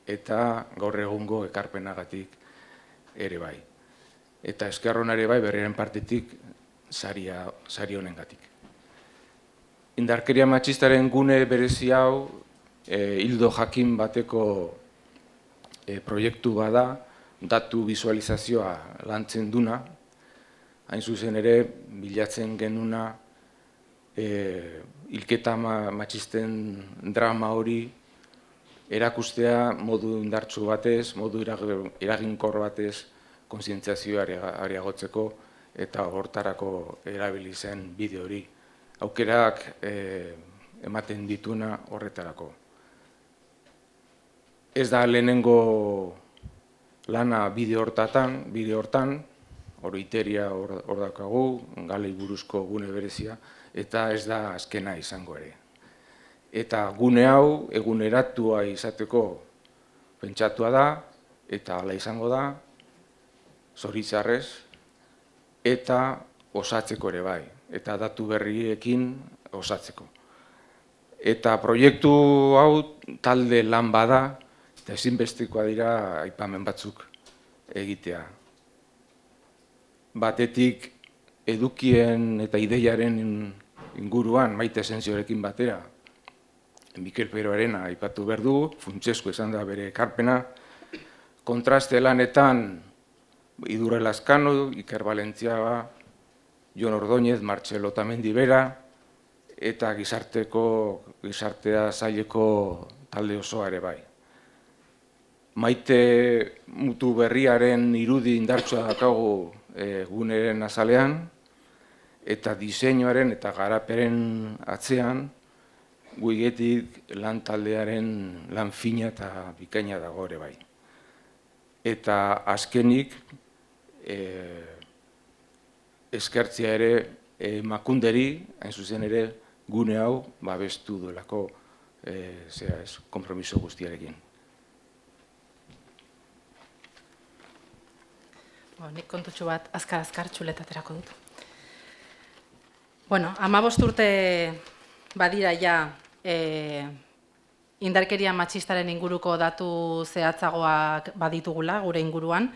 eta gaur egungo ekarpenagatik ere bai. Eta esker ona ere bai berriaren partetik sari honengatik. Indarkeria matxistaren gune berezi hau ildo jakin bateko proiektu bada, datu visualizazioa lantzen duna, hain zuzen ere bilatzen genuna hilketa matxisten drama hori erakustea modu indartsu batez, modu eraginkor batez kontzientziazioa areagotzeko eta hortarako erabili zen bideo hori. Aukerak ematen dituna horretarako. Ez da lehenengo lana bideo hortan, oroiteria hor daukagu, galei buruzko gune berezia, eta ez da azkena izango ere. Eta gune hau eguneratua izateko pentsatua da, eta hala izango da, zoritxarrez, eta osatzeko ere bai, eta datu berriekin osatzeko. Eta proiektu hau talde lan bada, eta ezinbestekoa dira aipamen batzuk egitea. Batetik edukien eta ideiaren inguruan Maite Asensiorekin batera, Mikel Peroarena aipatu behar du, funtsezko izan da bere ekarpena, kontraste lanetan Idurre Lazkano, Iker Valentziaga, Jon Ordóñez, Martxelo Otamendi Bera, eta gizartea zaileko talde osoa ere bai. Maite mutu berriaren irudi indartsua daukagu guneren azalean, eta diseinuaren eta garaperen atzean, guigetik lan taldearen lan fina eta bikaina dago ere bai. Eta azkenik, eskertzia ere Makunderi, hain zuzen ere, gune hau babestu duelako konpromiso guztiarekin. Nik kontutxo bat azkar txuletaterako dut. 15 urte badira ja indarkeria matxistaren inguruko datu zehatzagoak baditugula gure inguruan,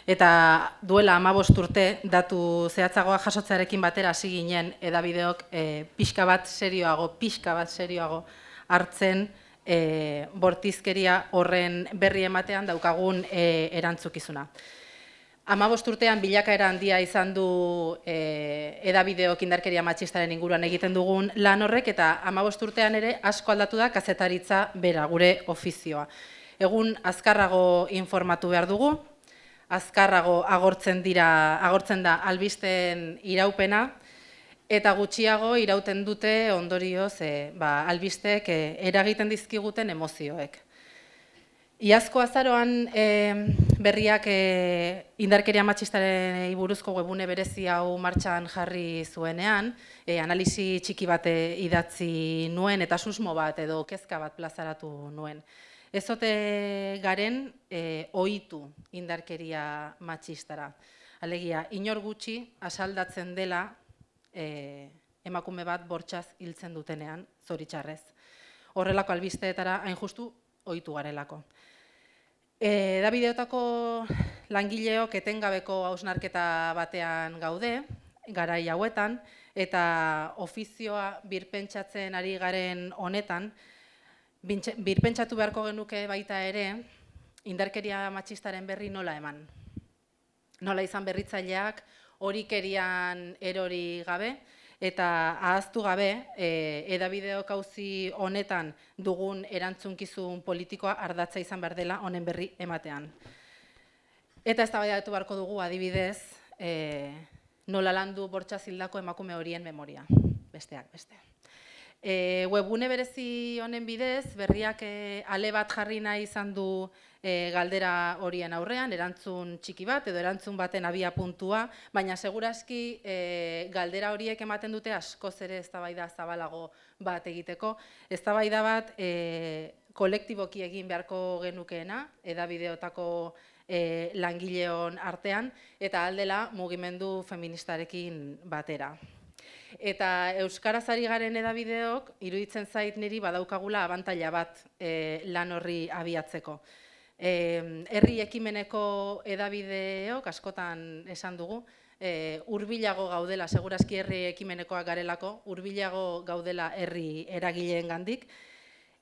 eta duela 15 urte datu zehatzagoak jasotzearekin batera hasi ginen edabideok pixka bat serioago hartzen bortizkeria horren berri ematean daukagun erantzukizuna. 15 urtean bilakaera handia izan du edabideok indarkeria matxistaren inguruan egiten dugun lan horrek, eta 15 urtean ere asko aldatu da kazetaritza bera, gure ofizioa. Egun azkarrago informatu behar dugu, azkarrago agortzen da albisten iraupena, eta gutxiago irauten dute ondorioz albistek eragiten dizkiguten emozioek. Iazko azaroan berriak indarkeria matxistaren buruzko webune berezi hau martxan jarri zuenean, analisi txiki bat idatzi nuen eta susmo bat edo kezka bat plazaratu nuen. Ez ote garen ohitu indarkeria matxistara. Alegia, inor gutxi asaldatzen dela emakume bat bortxaz hiltzen dutenean, zoritxarrez. Horrelako albisteetara hain justu ohitu garelako. Edabideotako langileok etengabeko hausnarketa batean gaude, garai hauetan, eta ofizioa birpentsatzen ari garen honetan, birpentsatu beharko genuke baita ere, indarkeria matxistaren berri nola eman. Nola izan berritzaileak horikerian erori gabe, eta ahaztu gabe edabideok auzi honetan dugun erantzunkizun politikoa ardatza izan behar dela honen berri ematean. Eta eztabaidatu beharko dugu adibidez nola landu bortxaz hildako emakume horien memoria, besteak beste. Webgune berezi honen bidez, berriak ale bat jarri nahi izan du galdera horien aurrean, erantzun txiki bat edo erantzun baten abia puntua, baina segurazki galdera horiek ematen dute askoz ere eztabaida zabalago bat egiteko. Eztabaida bat kolektiboki egin beharko genukeena, edabideotako langileon artean, eta aldela mugimendu feministarekin batera. Eta euskaraz ari garen edabideok, iruditzen zait niri badaukagula abantaila bat lan horri abiatzeko. Herri ekimeneko edabideok, askotan esan dugu, hurbilago gaudela, segurazki herri ekimenekoak garelako, hurbilago gaudela herri eragileen gandik,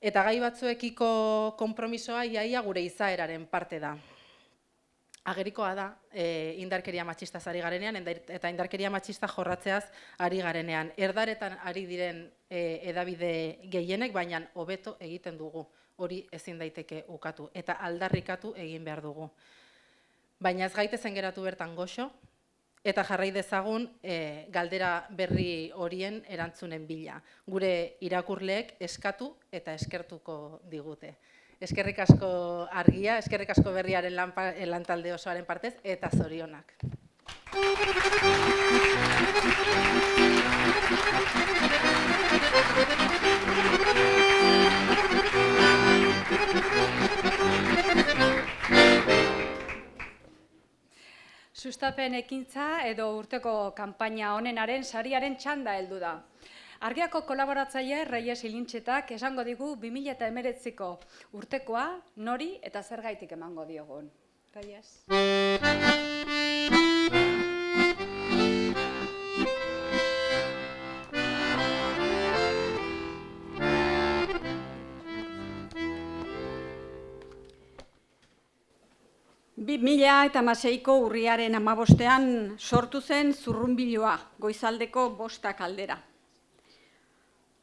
eta gai batzuekiko konpromisoa iaia gure izaeraren parte da. Agerikoa da, indarkeria matxistaz ari garenean, eta indarkeria matxista jorratzeaz ari garenean. Erdaretan ari diren edabide gehienek, baina hobeto egiten dugu. Hori ezin daiteke ukatu, eta aldarrikatu egin behar dugu. Baina ez gaitezen geratu bertan goxo, eta jarrai dezagun galdera berri horien erantzunen bila. Gure irakurleek eskatu eta eskertuko digute. Eskerrik asko argia, eskerrik asko berriaren lantalde osoaren partez, eta zorionak. Sustapen ekintza edo urteko kanpaina honenaren sariaren txanda heldu da. Argiako kolaboratzaile Reyes Ilintxetak esango digu 2019ko urtekoa nori eta zergaitik emango diogun. Reyes. Mila eta Maseiko urriaren 15ean sortu zen zurrunbiloa, goizaldeko 5 aldera.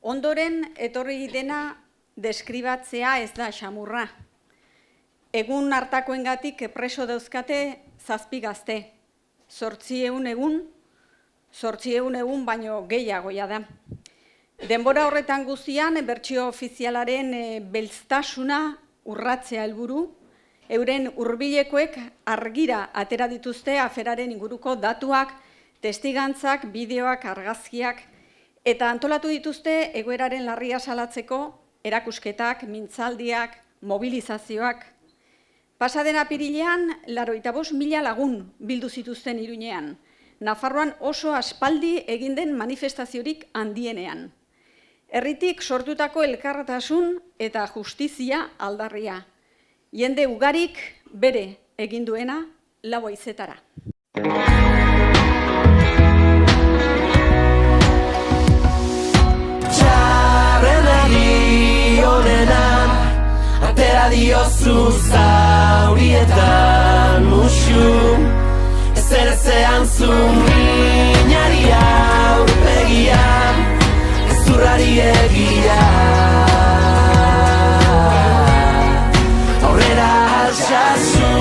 Ondoren etorri dena deskribatzea ez da xamurra. Egun hartakoengatik preso dauzkate 7 gazte. 800 egun baino gehiagoia da. Denbora horretan guztian bertsio ofizialaren belztasuna urratzea helburu, euren hurbilekoek argira atera dituzte aferaren inguruko datuak, testigantzak, bideoak, argazkiak, Eta antolatu dituzte egoeraren larria salatzeko erakusketak, mintzaldiak, mobilizazioak. Pasaden apirilean, 85.000 lagun bildu zituzten Iruñean. Nafarroan oso aspaldi egin den manifestaziorik handienean. Herritik sortutako elkartasun eta justizia aldarria. Jende ugarik bere egin duena lau haizetara. Txarrenari honenan atera diozu zaurietan musu, ezerezean zu minari aurpegian, ezurrari egia. Aurrera altxasu.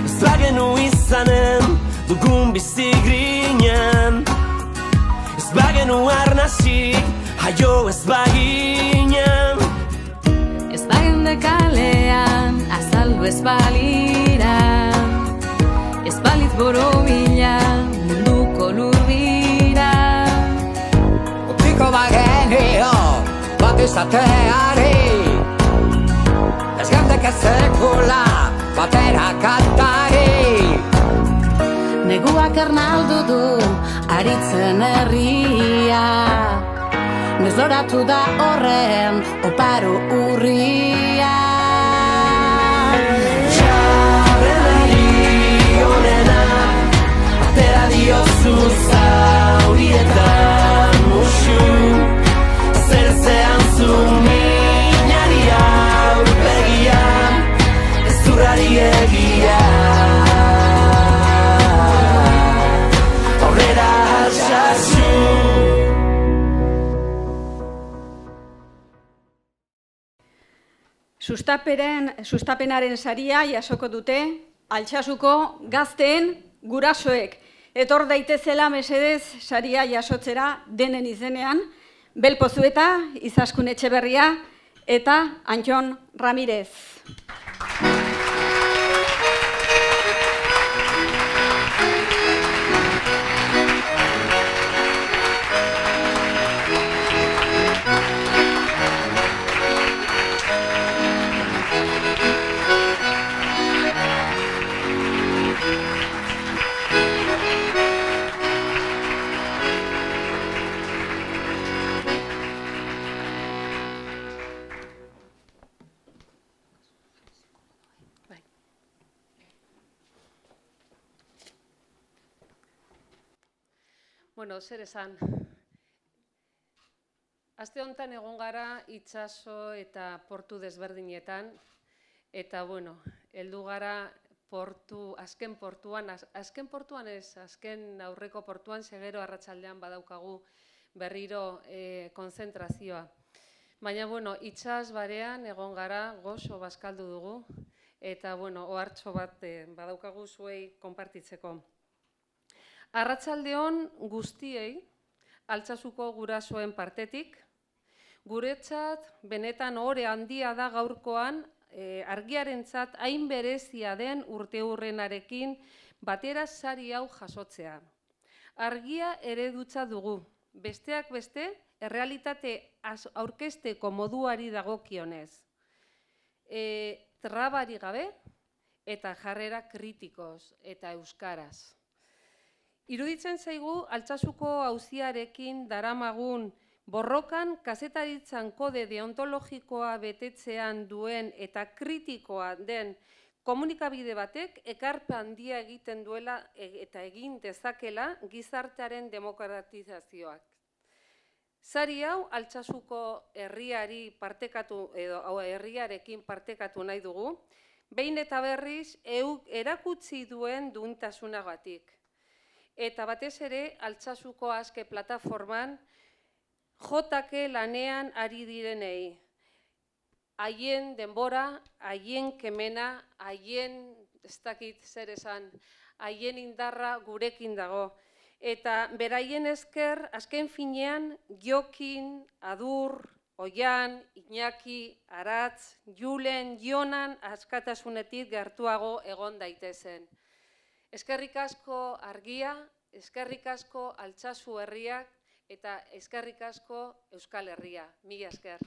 Ez bagenu izanen dugun bizi grinen, ez bagenu arnasik jaio ez baginen, ez bagende kalean azaldu ez balira, ez baliz borobila munduko lurbira. Utziko bagenio bat izateari, ez gandek ez sekula batera kantari. Neguak ernaldu du aritzen herria, nezloratu da horren oparo urria. Txarrenari honena atera diozu zaurietan musu, ezerezean zu minari aurpegian, ezurrari egia. Aurrera altxasu. Sustapenaren saria jasoko dute Altsasuko gazteen gurasoek. Etor daitezela mesedez saria jasotzera denen izenean, Bel Pozueta, Izaskun Etxeberria eta Antxon Ramirez. Bueno, zer esan. Aste honetan egon gara itsaso eta portu desberdinetan, eta bueno, heldu gara azken portuan ez, azken aurreko portuan, segero arratsaldean badaukagu berriro konzentrazioa. Baina, bueno, itsas barean egon gara, gozo bazkaldu dugu, eta, bueno, ohartxo bat badaukagu zuei konpartitzeko. Arratsaldeon guztiei, Altsasuko gurasoen partetik, guretzat benetan ore handia da gaurkoan argiarentzat hain berezia den urteurrenarekin batera sari hau jasotzea. Argia eredutza dugu, besteak beste, errealitate aurkezteko moduari dagokionez. Trabari gabe eta jarrera kritikoz eta euskaraz. Iruditzen zaigu Altsasuko auziarekin daramagun borrokan kazetaritzan kode deontologikoa betetzean duen eta kritikoa den komunikabide batek ekarpen handia egiten duela eta egin dezakela gizartearen demokratizazioak. Sari hau Altsasuko herriari partekatu edo herriarekin partekatu nahi dugu, behin eta berriz erakutsi duen duintasunagatik. Eta batez ere, Altsasuko Aske plataforman jotake lanean ari direnei. Haien denbora, haien kemena, haien, ez dakit zer esan, haien indarra gurekin dago. Eta beraien esker, azken finean, Jokin, Adur, Oian, Iñaki, Aratz, Julen, Jonan, askatasunetik gertuago egon daitezen. Eskerrik asko Argia, eskerrik asko Altsasu herriak eta eskerrik asko Euskal Herria. Mila esker.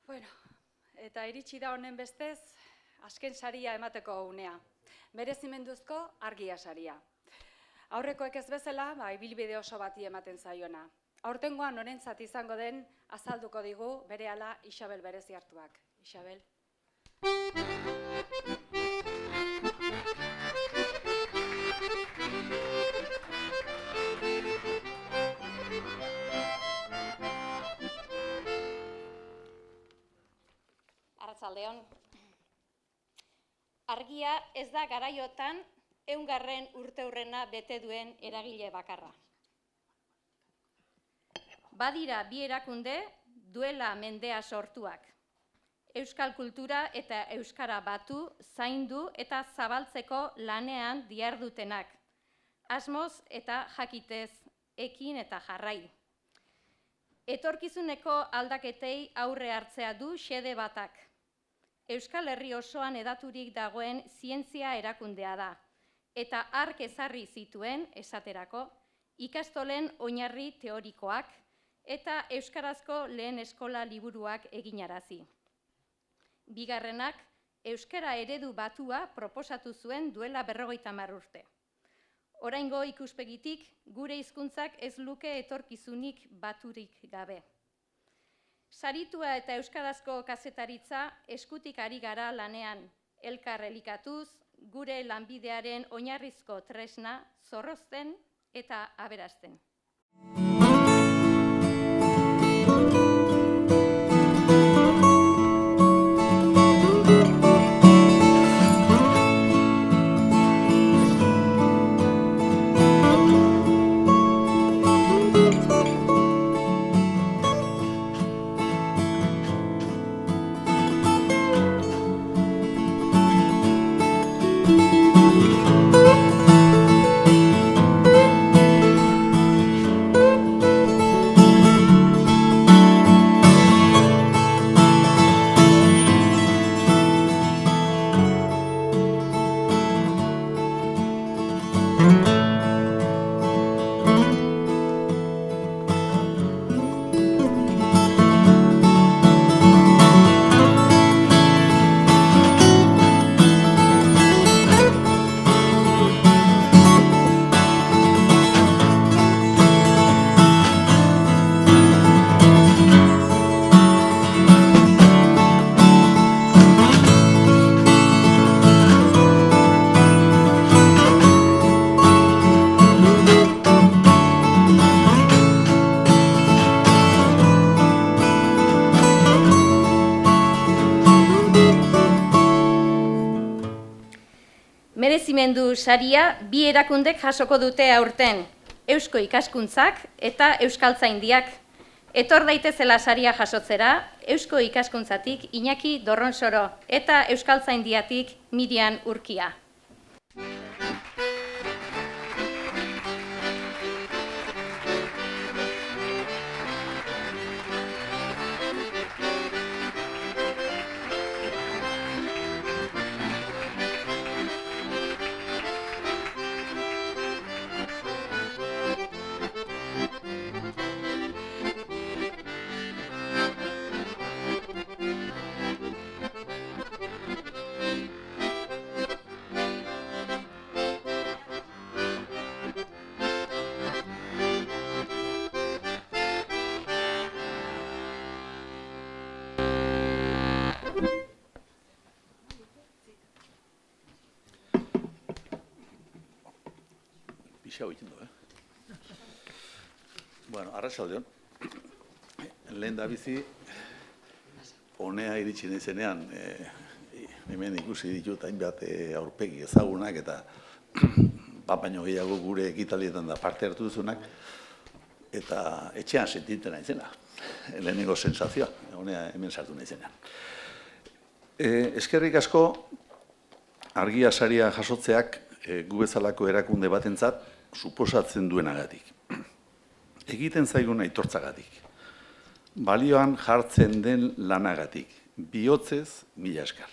Bueno, eta iritsi da honen bestez, azken saria emateko unea. Merezimenduzko Argia saria. Aurrekoek ez bezala, ibilbide oso bati ematen zaiona. Aurtengoan norentzat izango den azalduko digu berehala Isabel Bereziartuak. Isabel. Arratsaldeon. Argia ez da garaiotan 100. urteurrena bete duen eragile bakarra. Badira bi erakunde duela mendea sortuak. Euskal kultura eta euskara batu, zaindu eta zabaltzeko lanean dihardutenak. Asmoz eta jakitez, ekin eta jarrai. Etorkizuneko aldaketei aurre hartzea du xede batak. Euskal Herri osoan hedaturik dagoen zientzia erakundea da, eta hark ezarri zituen, esaterako, ikastolen oinarri teorikoak eta euskarazko lehen eskola liburuak eginarazi. Bigarrenak, euskara eredu batua proposatu zuen duela 50 urte. Oraingo ikuspegitik, gure hizkuntzak ez luke etorkizunik baturik gabe. Saritua eta euskarazko kazetaritza eskutik ari gara lanean, elkar elikatuz, gure lanbidearen oinarrizko tresna zorrozten eta aberazten. Merezimendu saria bi erakundek jasoko dute aurten, Eusko Ikaskuntzak eta Euskaltzaindiak. Etor daitezela saria jasotzera, Eusko Ikaskuntzatik Iñaki Dorronsoro eta Euskaltzaindiatik Mirian Urkia. gixau egin du, Bueno, arratsaldeon. Lehen da bizi, honea iritsi naizenean, hemen ikusi ditut hainbat aurpegi ezagunak eta baino gehiago gure ekitaldietan da parte hartu duzunak, eta etxean sentitzen naizena, lehenengo sensazioa, honea hemen sartu naizenean. Eskerrik asko, argia saria jasotzeak gu bezalako erakunde batentzat suposatzen duenagatik. Egiten zaigun aitortzagatik. Balioan jartzen den lanagatik. Bihotzez, mila esker.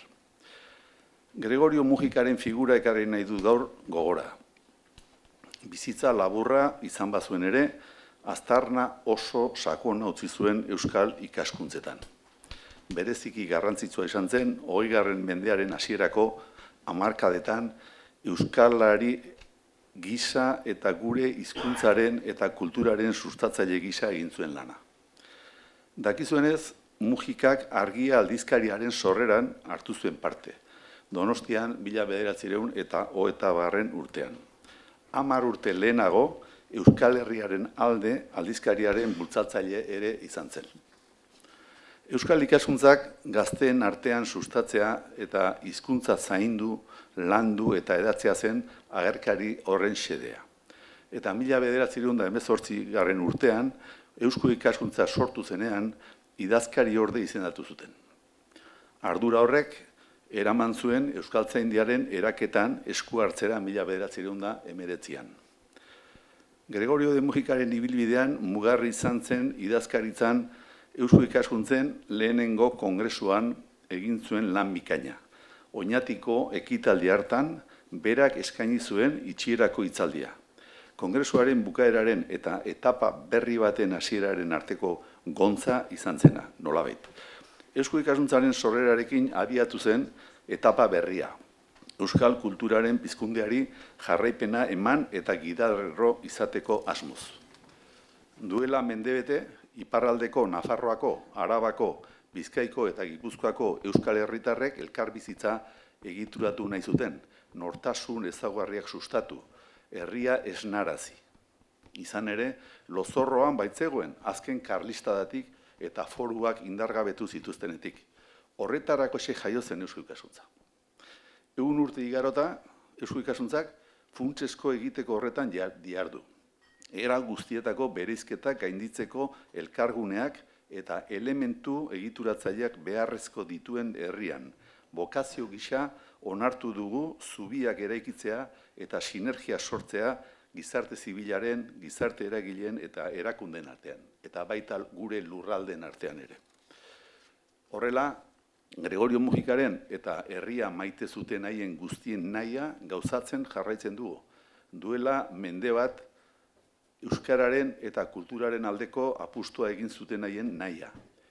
Gregorio Mujikaren figura ekarri nahi dut gaur gogora. Bizitza laburra izan bazuen ere, aztarna oso sakona utzi zuen euskal ikaskuntzetan. Bereziki garrantzitsua izan zen, 20. mendearen hasierako hamarkadetan euskalari gisa eta gure hizkuntzaren eta kulturaren sustatzaile gisa egin zuen lana. Dakizuenez, Mujikak argia aldizkariaren sorreran hartu zuen parte. Donostian 1930 urtean. 10 urte lehenago, Euskal Herriaren alde aldizkariaren bultzatzaile ere izan zen. Euskal ikaskuntzak gazteen artean sustatzea eta hizkuntza zaindu, landu eta hedatzea zen agerkari horren xedea. Eta 1918 urtean, Eusko ikaskuntza sortu zenean, idazkari orde izendatu zuten. Ardura horrek, eraman zuen Euskaltzaindiaren eraketan esku hartzera 1919an. Gregorio de Mujikaren ibilbidean mugarri izan zen idazkaritzan Eusko ikaskuntzen lehenengo kongresuan egin zuen lan bikaina. Oñatiko ekitaldi hartan berak eskaini zuen itxierako hitzaldia. Kongresuaren bukaeraren eta etapa berri baten hasieraren arteko gontza izan zena, nolabait. Eusko ikaskuntzaren sorrerarekin abiatu zen etapa berria. Euskal kulturaren pizkundeari jarraipena eman eta gidarro izateko asmoz. Duela mendebete, iparraldeko, Nafarroako, Arabako, Bizkaiko eta Gipuzkoako euskal herritarrek elkarbizitza egituratu nahi zuten, nortasun ezaugarriak sustatu, herria esnarazi. Izan ere, lozorroan baitzegoen azken karlistadatik eta foruak indargabetu zituztenetik. Horretarako jaio zen Eusko ikaskuntza. 100 urte igarota, Eusko ikaskuntzak funtsesko egiteko horretan diardu. Era guztietako bereizketak gainditzeko elkarguneak eta elementu egituratzaileak beharrezko dituen herrian. Bokazio gisa onartu dugu zubiak eraikitzea eta sinergia sortzea gizarte zibilaren, gizarte eragileen eta erakundeen artean, eta baita gure lurraldeen artean ere. Horrela, Gregorio Mujikaren eta herria maite zuten haien guztien nahia gauzatzen jarraitzen dugu. Duela mende bat euskararen eta kulturaren aldeko apustua egin zuten haien nahia.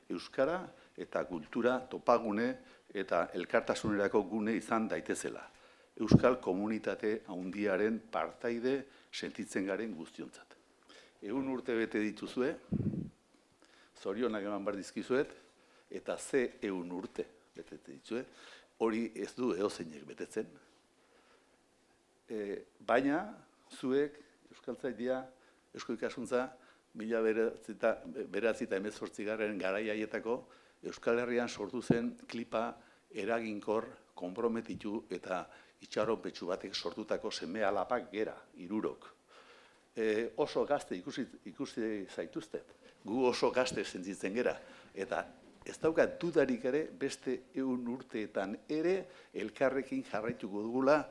Euskara eta kultura topagune eta elkartasunerako gune izan daitezela. Euskal komunitate handiaren partaide sentitzen garen guztiontzat. 100 urte bete dituzue, zorionak eman behar dizkizuet, eta ze 100 urte betete dituzue, hori ez du eozeinek betetzen. Baina, zuek, Euskaltzaindia, Eusko ikaskuntza, 1918 garai haietako Euskal Herrian sortu zen klipa eraginkor, konprometitu eta itxaronpetsu batek sortutako seme-alapak gera, hirurok. Oso gazte ikusi zaituztet, gu oso gazte sentitzen gera, eta ez daukat dudarik ere beste 100 urteetan ere elkarrekin jarraituko dugula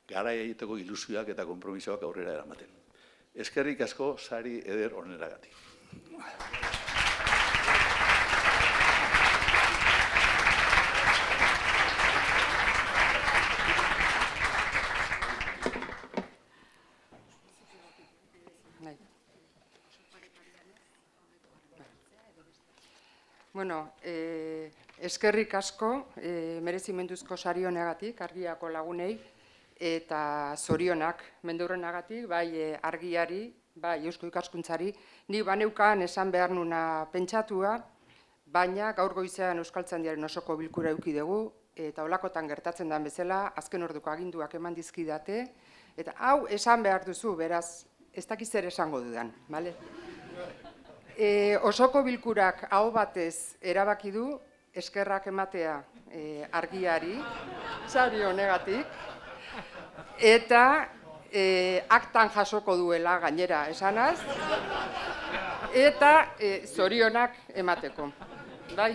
garai haietako ilusioak eta konpromisoak aurrera eramaten. Eskerrik asko sari eder honeragatik. Bueno, eskerrik asko merezimenduzko sari honegatik, argiako lagunei, eta zorionak mendurrenagatik, bai argiari, bai Eusko ikaskuntzari, ni baneukan esan behar nuna pentsatua, baina gaur goizean Euskaltzaindiaren osoko bilkura eduki dugu, eta holakotan gertatzen den bezala, azken orduko aginduak eman dizkidate, Eta hau esan behar duzu, beraz, ez dakiz zer esango dudan, bale? Osoko bilkurak aho batez erabaki du eskerrak ematea argiari, sari honegatik, eta aktan jasoko duela gainera esanaz, eta zorionak emateko. Bai?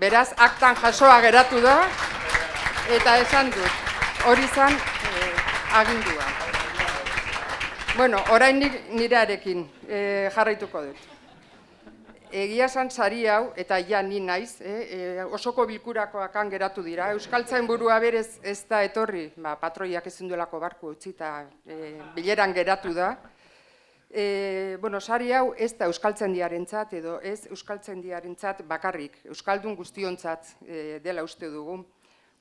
Beraz, aktan jasoa geratu da, eta esan dut, hori zan agindua. Bueno, orain nirearekin jarraituko dut. Egia esan sari hau, eta ja ni naiz, osoko bilkurakoakan geratu dira. Euskaltzainburua berez ez da etorri, patroiak ezin duelako barku utzi eta bileran geratu da. Sari hau ez da euskaltzaindiarentzat edo ez euskaltzaindiarentzat bakarrik, euskaldun guztiontzat dela uste dugu,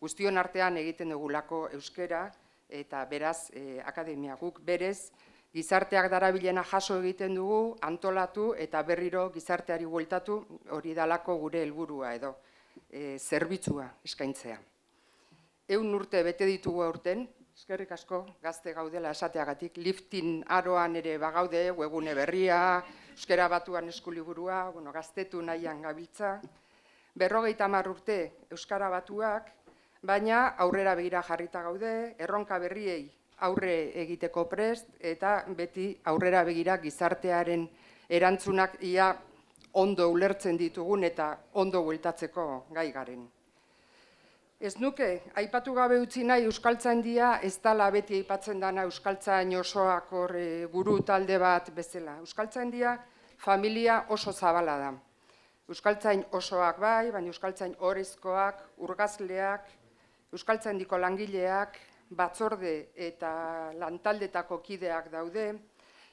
guztion artean egiten dugulako euskera eta beraz akademia guk berez gizarteak darabilena jaso egiten dugu, antolatu eta berriro gizarteari bueltatu hori dalako gure helburua edo zerbitzua eskaintzea. 100 urte bete ditugu aurten, eskerrik asko gazte gaudela esateagatik, liftin aroan ere bagaude, webgune berria, euskera batuan eskuliburua, gaztetu nahian gabiltza, 50 urte euskara batuak, baina aurrera begira jarrita gaude, erronka berriei aurre egiteko prest, eta beti aurrera begira gizartearen erantzunak ia ondo ulertzen ditugun eta ondo bueltatzeko gai garen. Ez nuke, aipatu gabe utzi nahi Euskaltzaindia ez dela beti aipatzen dana Euskaltzain osoak hor guru talde bat bezala. Euskaltzaindia familia oso zabala da. Euskaltzain osoak bai, baina Euskaltzain orezkoak, urgazleak, Euskaltzaindiko langileak, batzorde eta lantaldetako kideak daude,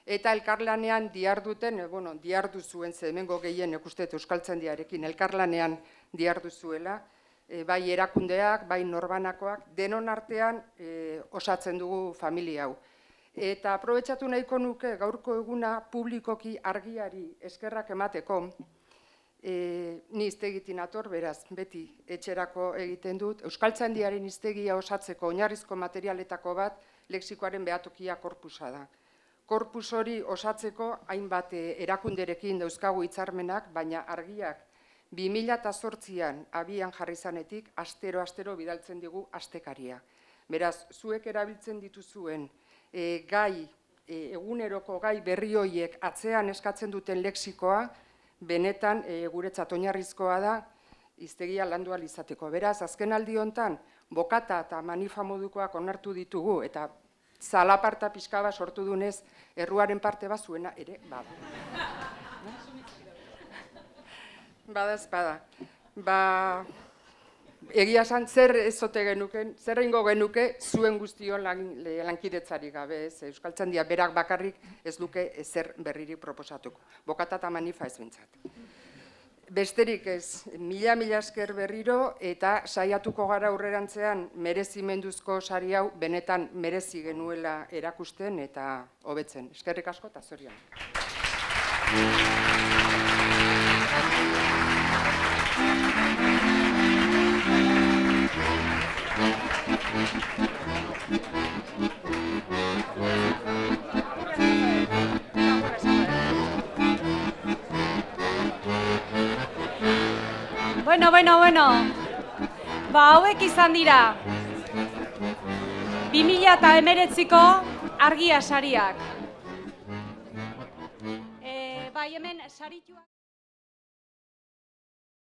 eta elkarlanean diarduten, diardu zuen ze hemengo gehienek uste Euskaltzaindiarekin elkarlanean diardu zuela, bai erakundeak, bai norbanakoak, denon artean osatzen dugu familia hau. Eta aprobetxatu nahiko nuke gaurko eguna publikoki argiari eskerrak emateko, ni hiztegitin ator, beraz, beti etxerako egiten dut, Euskaltzaindiaren hiztegia osatzeko oinarrizko materialetako bat lexikoaren behatokia korpusa da. Korpus hori osatzeko hainbat erakunderekin dauzkagu hitzarmenak, baina argiak 2008an abian jarri zanetik astero bidaltzen digu astekaria. Beraz, zuek erabiltzen dituzuen gai, eguneroko gai berri horiek atzean eskatzen duten lexikoa, benetan guretzat oinarrizkoa da hiztegia landu ahal izateko. Beraz, azken aldi hontan bokata eta manifa modukoak onartu ditugu eta zalaparta pixka bat sortu dunez erruaren parte bat zuena ere bada. Bada. Egia esan zer ezote genuken, zer egingo genuke zuen guztion lankidetzarik gabe, Euskaltzaindia berak bakarrik ez duke ezer berririk proposatuko. Bokata eta manifa ez bintzat. Besterik ez, mila esker berriro eta saiatuko gara aurrerantzean merezimenduzko sari hau benetan merezi genuela erakusten eta hobetzen. Eskerrik asko eta zorionak. Bueno. Hauek izan dira 2019ko argia sariak. Bai, hemen sarituak